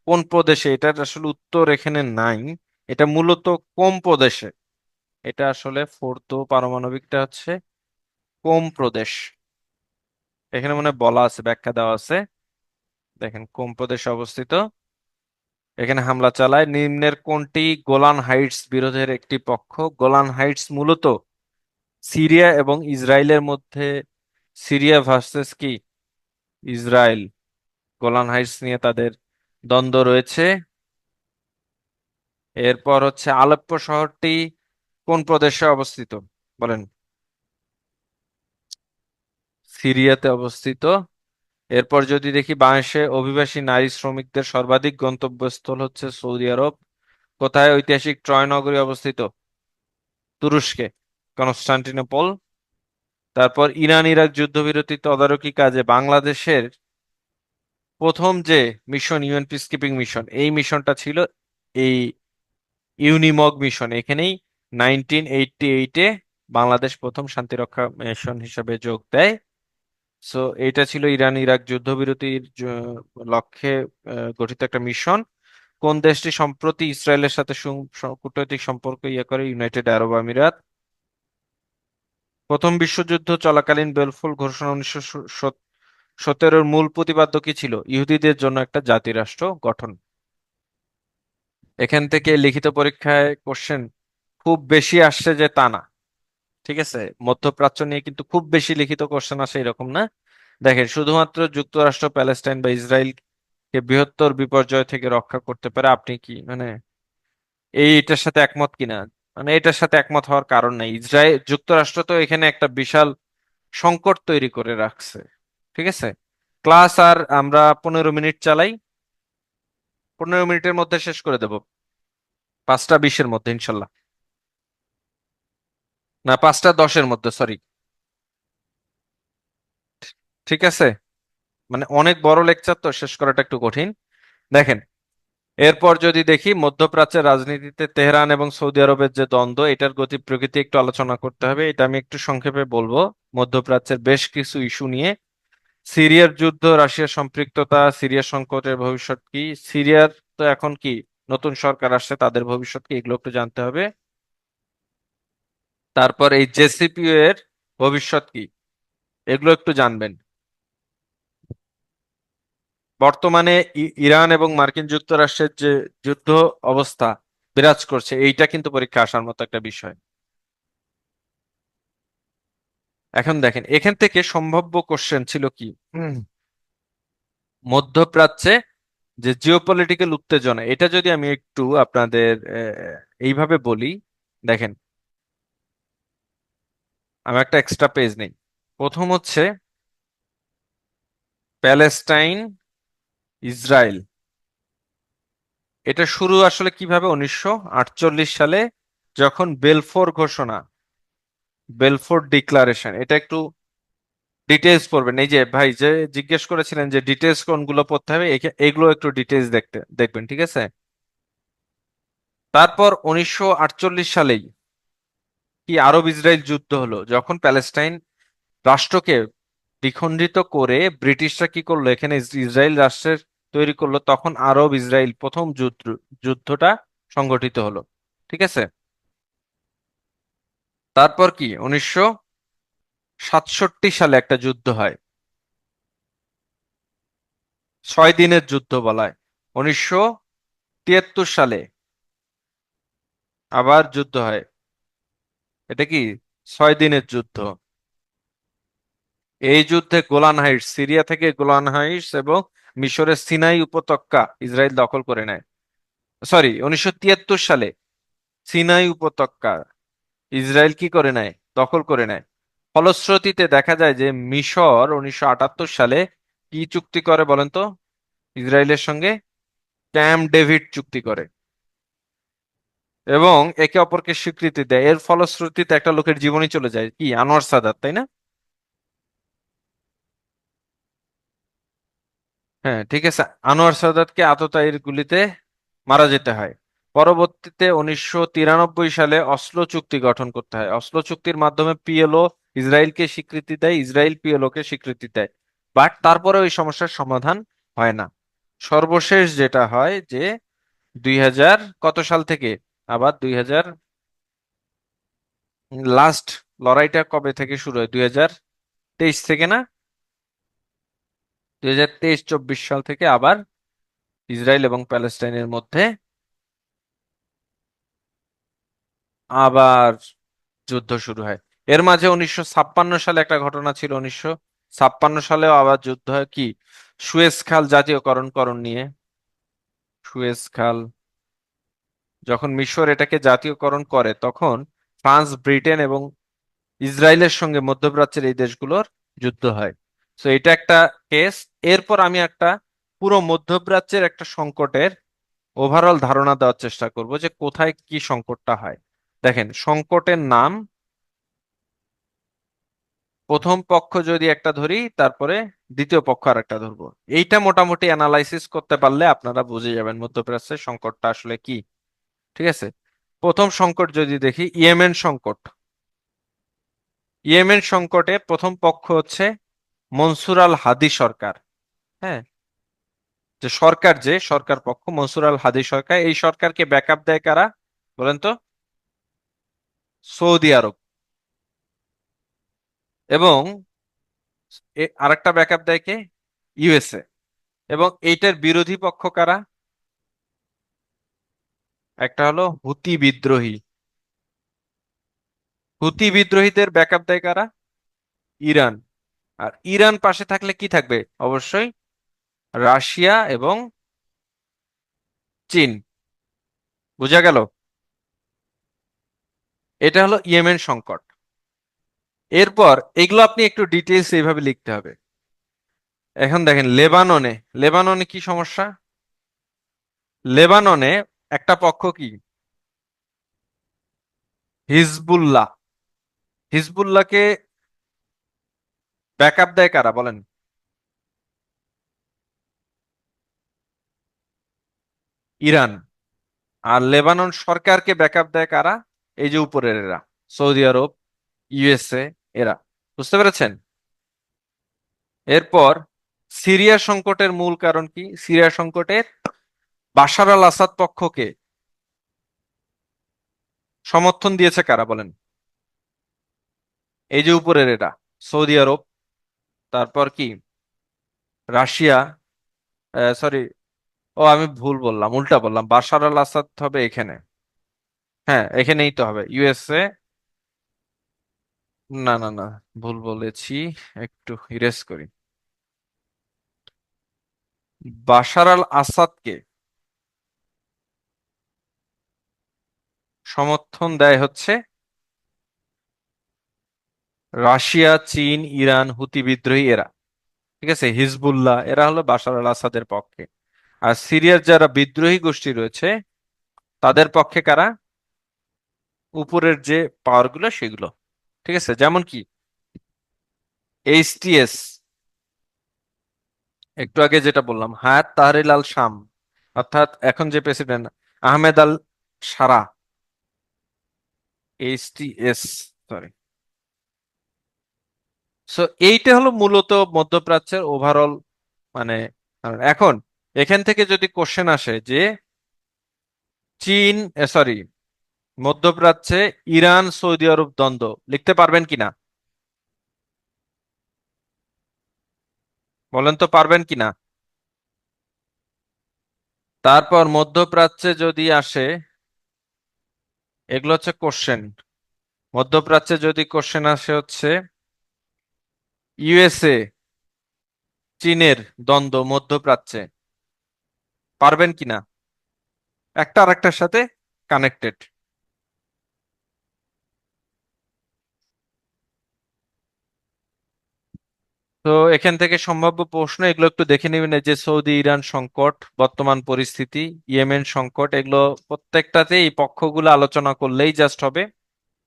কোন প্রদেশে, এটার আসলে উত্তর এখানে নাই। এটা মূলত কোন প্রদেশে, এটা আসলে ফোর্দো পারমাণবিকটা হচ্ছে কোন প্রদেশ, এখানে মনে হয় বলা আছে, ব্যাখ্যা দেওয়া আছে। দেখেন কোন প্রদেশে অবস্থিত। এখানে হামলা চালায় নিম্নের কোনটি গোলান হাইটস বিরোধের একটি পক্ষ? গোলান হাইটস মূলত সিরিয়া এবং ইসরায়েলের মধ্যে, সিরিয়া ভার্সেস কি ইসরায়েল, গোলান হাইটস নিয়ে তাদের দ্বন্দ্ব রয়েছে। এরপর হচ্ছে আলেপ্পো শহরটি কোন প্রদেশে অবস্থিত বলেন? সিরিয়াতে অবস্থিত। এরপর যদি দেখি বাংলাদেশে অভিবাসী নারী শ্রমিকদের সর্বাধিক গন্তব্যস্থল হচ্ছে সৌদি আরব। কোথায় ঐতিহাসিক ট্রয় নগরী অবস্থিত? তুরস্কে, কনস্টান্টিনোপল। তারপর ইরান ইরাক যুদ্ধবিরতি তদারকি কাজে বাংলাদেশের প্রথম যে mission, UN peace keeping mission, এই মিশনটা ছিল এই ইউনিমগ মিশন। এখানেই 1988-এ বাংলাদেশ প্রথম শান্তিরক্ষা মিশন হিসেবে যোগ দেয়। সো এটা ছিল ইরান ইরাক যুদ্ধবিরতির লক্ষ্যে গঠিত একটা মিশন। কোন দেশটি সম্প্রতি ইসরায়েলের সাথে কূটনৈতিক সম্পর্ক করে? ইউনাইটেড আরব আমিরাত। প্রথম বিশ্বযুদ্ধ চলাকালীন বেলফোর ঘোষণা 1917-এর মূল প্রতিপাদ্য কি ছিল? ইহুদিদের জন্য একটা জাতিরাষ্ট্র গঠন। এখান থেকে লিখিত পরীক্ষায় কোশ্চেন খুব বেশি আসছে যে তা না, ঠিক আছে? মধ্যপ্রাচ্য নিয়ে কিন্তু খুব বেশি লিখিত কোশ্চেন আসে এরকম না। দেখেন, শুধুমাত্র যুক্তরাষ্ট্র প্যালেস্টাইন বা ইসরায়েলকে বৃহত্তর বিপর্যয় থেকে রক্ষা করতে পারে, আপনি কি মানে এইটার সাথে একমত কিনা? মানে এটার সাথে একমত হওয়ার কারণ নেই। যুক্তরাষ্ট্র তো এখানে একটা বিশাল সংকট তৈরি করে রাখছে, ঠিক আছে? ক্লাস আর আমরা 15 মিনিট চালাই, 15 মিনিটের মধ্যে শেষ করে দেব, 5টা 20-এর মধ্যে ইনশাল্লাহ। না, 5টা 10-এর মধ্যে, সরি। ঠিক আছে, মানে অনেক বড় লেকচার তো, শেষ করাটা একটু কঠিন। দেখেন, এরপর যদি দেখি মধ্যপ্রাচ্যের রাজনীতিতে তেহরান এবং সৌদি আরবের যে দ্বন্দ্ব, এটার গতি প্রকৃতি একটু আলোচনা করতে হবে। এটা আমি একটু সংক্ষেপে বলবো। মধ্যপ্রাচ্যের বেশ কিছু ইস্যু নিয়ে, সিরিয়ার যুদ্ধ, রাশিয়ার সম্পৃক্ততা, সিরিয়া সংকটের ভবিষ্যৎ কি, সিরিয়ার তো এখন কি নতুন সরকার আসছে, তাদের ভবিষ্যৎ কি, এগুলো একটু জানতে হবে। তারপর এই জেসিপিও এর ভবিষ্যৎ কি, এগুলো একটু জানবেন। বর্তমানে ইরান এবং মার্কিন যুক্তরাষ্ট্রের যে যুদ্ধ অবস্থা বিরাজ করছে, এইটা কিন্তু পরীক্ষা আসার মতো একটা বিষয়। এখন দেখেন এখান থেকে সম্ভাব্য কোশ্চেন ছিল কি, মধ্যপ্রাচ্যে যে জিওপলিটিক্যাল উত্তেজনা, এটা যদি আমি একটু আপনাদের এইভাবে বলি। দেখেন, আমি একটা এক্সট্রা পেজ নেই। প্রথম হচ্ছে প্যালেস্টাইন ইসরায়েল, এটা শুরু আসলে কিভাবে? 1948 সালে, যখন বেলফোর ডিক্লারেশন, এটা একটু ডিটেলস পড়বেন। এই যে ভাই যে জিজ্ঞেস করেছিলেন যে ডিটেলস কোনগুলো পড়তে হবে, এগুলো একটু ডিটেলস দেখবেন, ঠিক আছে? তারপর 1948 সালেই কি আরব ইসরায়েল যুদ্ধ হলো, যখন প্যালেস্টাইন রাষ্ট্রকে দ্বিখণ্ডিত করে ব্রিটিশরা কি করলো, এখানে ইসরায়েল রাষ্ট্রের তৈরি করলো, তখন আরব ইসরায়েল প্রথম যুদ্ধটা সংগঠিত হলো, ঠিক আছে? তারপর কি 1967 সালে একটা যুদ্ধ হয়, 6 দিনের যুদ্ধ বলা হয়। 1973 সালে আবার যুদ্ধ হয়, এটা কি 6 দিনের যুদ্ধ। এই যুদ্ধে গোলান হাইটস, সিরিয়া থেকে গোলান হাইটস এবং মিশরের সিনাই উপত্যকা ইসরায়েল দখল করে নেয়। সরি, 1973 সালে সিনাই উপত্যকা ইসরায়েল কি করে নেয়, দখল করে নেয়। ফলশ্রুতিতে দেখা যায় যে মিশর 1978 সালে কি চুক্তি করে বলেন তো ইসরায়েলের সঙ্গে? ক্যাম্প ডেভিড চুক্তি করে এবং একে অপরকে স্বীকৃতি দেয়। এর ফলশ্রুতিতে একটা লোকের জীবনই চলে যায়, কি, আনোয়ার সাদাত, তাই না? হ্যাঁ, ঠিক আছে। আনোয়ার সাদাতকে আততায়ীর গুলিতে মারা যেতে হয়। পরবর্তীতে 1993 সালে অসলো চুক্তি গঠন করতে হয়। অসলো চুক্তির মাধ্যমে পিএলও ইসরায়েলকে স্বীকৃতি দেয়, ইসরায়েল পিএলও কে স্বীকৃতি দেয়। বাট তারপরে ওই সমস্যার সমাধান হয় না। সর্বশেষ যেটা হয় যে 2000 কত সাল থেকে আবার 2000, লাস্ট লড়াইটা কবে থেকে শুরু হয়, 2023 থেকে না, 2023-24 সাল থেকে আবার ইসরায়েল এবং প্যালেস্টাইনের মধ্যে আবার যুদ্ধ শুরু হয়। এর মাঝে 1956 সালে একটা ঘটনা ছিল, 1956 সালেও আবার যুদ্ধ হয়, কি, সুয়েজ খাল জাতীয়করণ নিয়ে। সুয়েজ খাল যখন মিশর এটাকে জাতীয়করণ করে তখন ফ্রান্স, ব্রিটেন এবং ইসরায়েলের সঙ্গে মধ্যপ্রাচ্যের এই দেশগুলোর যুদ্ধ হয়। তো এটা একটা কেস। এরপর আমি একটা পুরো মধ্যপ্রাচ্যের একটা সংকটের ওভারঅল ধারণা দেওয়ার চেষ্টা করব যে কোথায় কি সংকটটা হয়। দেখেন, সংকটের নাম, প্রথম পক্ষ যদি একটা ধরি, তারপরে দ্বিতীয় পক্ষ আর একটা ধরবো। এইটা মোটামুটি অ্যানালাইসিস করতে পারলে আপনারা বুঝে যাবেন মধ্যপ্রাচ্যের সংকটটা আসলে কি। ঠিক আছে, প্রথম সংকট যদি দেখি, ইয়েমেন সংকট। ইয়েমেন সংকটে প্রথম পক্ষ হচ্ছে মনসুর আল হাদি সরকার। হ্যাঁ, যে সরকার, যে সরকার পক্ষ মনসুর আল হাদি সরকার, এই সরকারকে ব্যাকআপ দেয় কারা বলেন তো? সৌদি আরব। এবং আরেকটা ব্যাকআপ দেয় কে? ইউএসএ। এবং এইটার বিরোধী পক্ষ কারা? একটা হলো হুতি বিদ্রোহী। হুতি বিদ্রোহীদের ব্যাকআপ দেয় কারা? ইরান। আর ইরান পাশে থাকলে কি থাকবে? অবশ্যই রাশিয়া এবং চীন। বোঝা গেল? এটা হলো ইয়েমেন সংকট। এরপর এগুলো আপনি একটু ডিটেইলস এইভাবে লিখতে হবে। এখন দেখেন লেবাননে, লেবাননে কি সমস্যা? লেবাননে একটা পক্ষ কি? হিজবুল্লাহ। হিজবুল্লাহকে ব্যাকআপ দেয় কারা বলেন? ইরান। আর লেবানন সরকারকে ব্যাকআপ দেয় কারা? এই যে উপরের এরা, সৌদি আরব, ইউএসএ, এরা। বুঝতে পেরেছেন? এরপর সিরিয়া সংকটের মূল কারণ কি? সিরিয়া সংকটের বাশার আল আসাদ পক্ষকে সমর্থন দিয়েছে কারা বলেন? এই যে উপরের এরা, সৌদি আরব, তারপর কি, রাশিয়া, সরি, ও আমি ভুল বললাম, উল্টা বললাম, বাশার আল আসাদ হবে এখানে। হ্যাঁ, এখানেই তো হবে, ইউএসএ। না না না, ভুল বলেছি, একটু ইরেজ করি। বাশার আল আসাদকে সমর্থন দেয় হচ্ছে রাশিয়া, চীন, ইরান, হুতি বিদ্রোহী এরা। ঠিক আছে, হিজবুল্লাহ, এরা হলো বাশার আল আসাদের পক্ষে। আর সিরিয়ার যারা বিদ্রোহী গোষ্ঠী রয়েছে তাদের পক্ষে কারা? উপরের যে পাওয়ার গুলো সেগুলো। ঠিক আছে, যেমন কি এইচটিএস, একটু আগে যেটা বললাম, হায়াত তাহরির আল শাম, অর্থাৎ এখন যে প্রেসিডেন্ট আহমেদ আল সারা, এইচটিএস, সরি। সো এইটা হলো মূলত মধ্যপ্রাচ্যের ওভারঅল, মানে এখন এখান থেকে যদি কোশ্চেন আসে যে চীন, সরি, মধ্যপ্রাচ্যে ইরান সৌদি আরব দ্বন্দ্ব লিখতে পারবেন কিনা? বলেন তো পারবেন কিনা। তারপর মধ্যপ্রাচ্যে যদি আসে, এগুলো হচ্ছে কোশ্চেন। মধ্যপ্রাচ্যে যদি কোশ্চেন আসে হচ্ছে ইউএসএ চীনের দ্বন্দ্ব মধ্যপ্রাচ্যে, পারবেন কিনা? একটা আরেকটার সাথে কানেক্টেড। তো এখান থেকে সম্ভাব্য প্রশ্ন এগুলো একটু দেখে নেবেন। এই যে সৌদি ইরান সংকট, বর্তমান পরিস্থিতি, ইয়েমেন সংকট, এগুলো প্রত্যেকটাতে এই পক্ষগুলো আলোচনা করলেই জাস্ট হবে,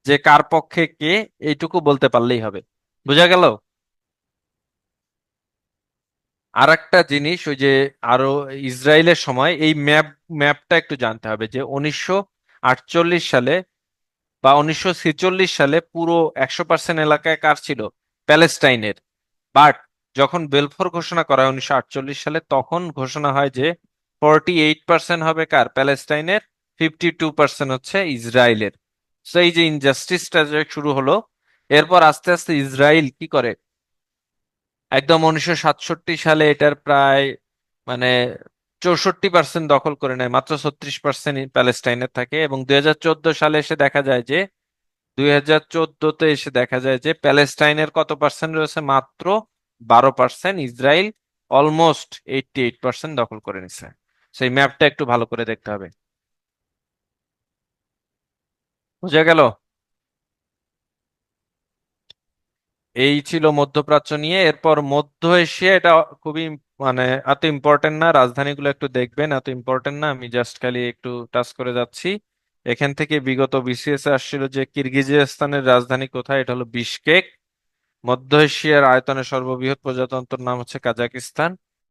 যে কার পক্ষে কে, এইটুকু বলতে পারলেই হবে। বোঝা গেল? আর একটা জিনিস, ওই যে আরো ইসরায়েলের সময় এই ম্যাপটা একটু জানতে হবে, যে 1948 সালে বা 1946 সালে পুরো 100% এলাকায় কার ছিল? প্যালেস্টাইনের। বাট যখন বেলফোর ঘোষণা করা হয় 1948 সালে, তখন ঘোষণা হয় যে 48% হবে কার? প্যালেস্টাইনের। 52% হচ্ছে ইসরায়েলের। তো এই যে ইনজাস্টিসটা যে শুরু হলো, এরপর আস্তে আস্তে ইসরায়েল কি করে, একদম 1967 সালে এটার প্রায় মানে 64% দখল করে নেয়, মাত্র 36% প্যালেস্টাইনের থাকে। এবং 2014 সালে এসে দেখা যায় যে 2014-তে এসে দেখা যায় যে প্যালেস্টাইনের কত পার্সেন্ট রয়েছে? মাত্র 12%। ইসরায়েল অলমোস্ট 88% দখল করে নিছে। সেই ম্যাপটা একটু ভালো করে দেখতে হবে। বুঝা গেল? এই ছিল মধ্যপ্রাচ্য নিয়ে। এরপর মধ্য এশিয়া, এটা খুবই মানে এত ইম্পর্টেন্ট না, রাজধানীগুলো একটু দেখবেন, এত ইম্পর্টেন্ট না, আমি জাস্ট খালি একটু টাচ করে যাচ্ছি। এখান থেকে বিগত বিসিএস এ আসছিল যে কিরগিজস্তানের রাজধানী কোথায়, এটা হলো বিশকেক। মধ্য এশিয়ার আয়তনে সর্ববৃহৎ প্রজাতন্ত্রের নাম হচ্ছে কাজাকিস্তান।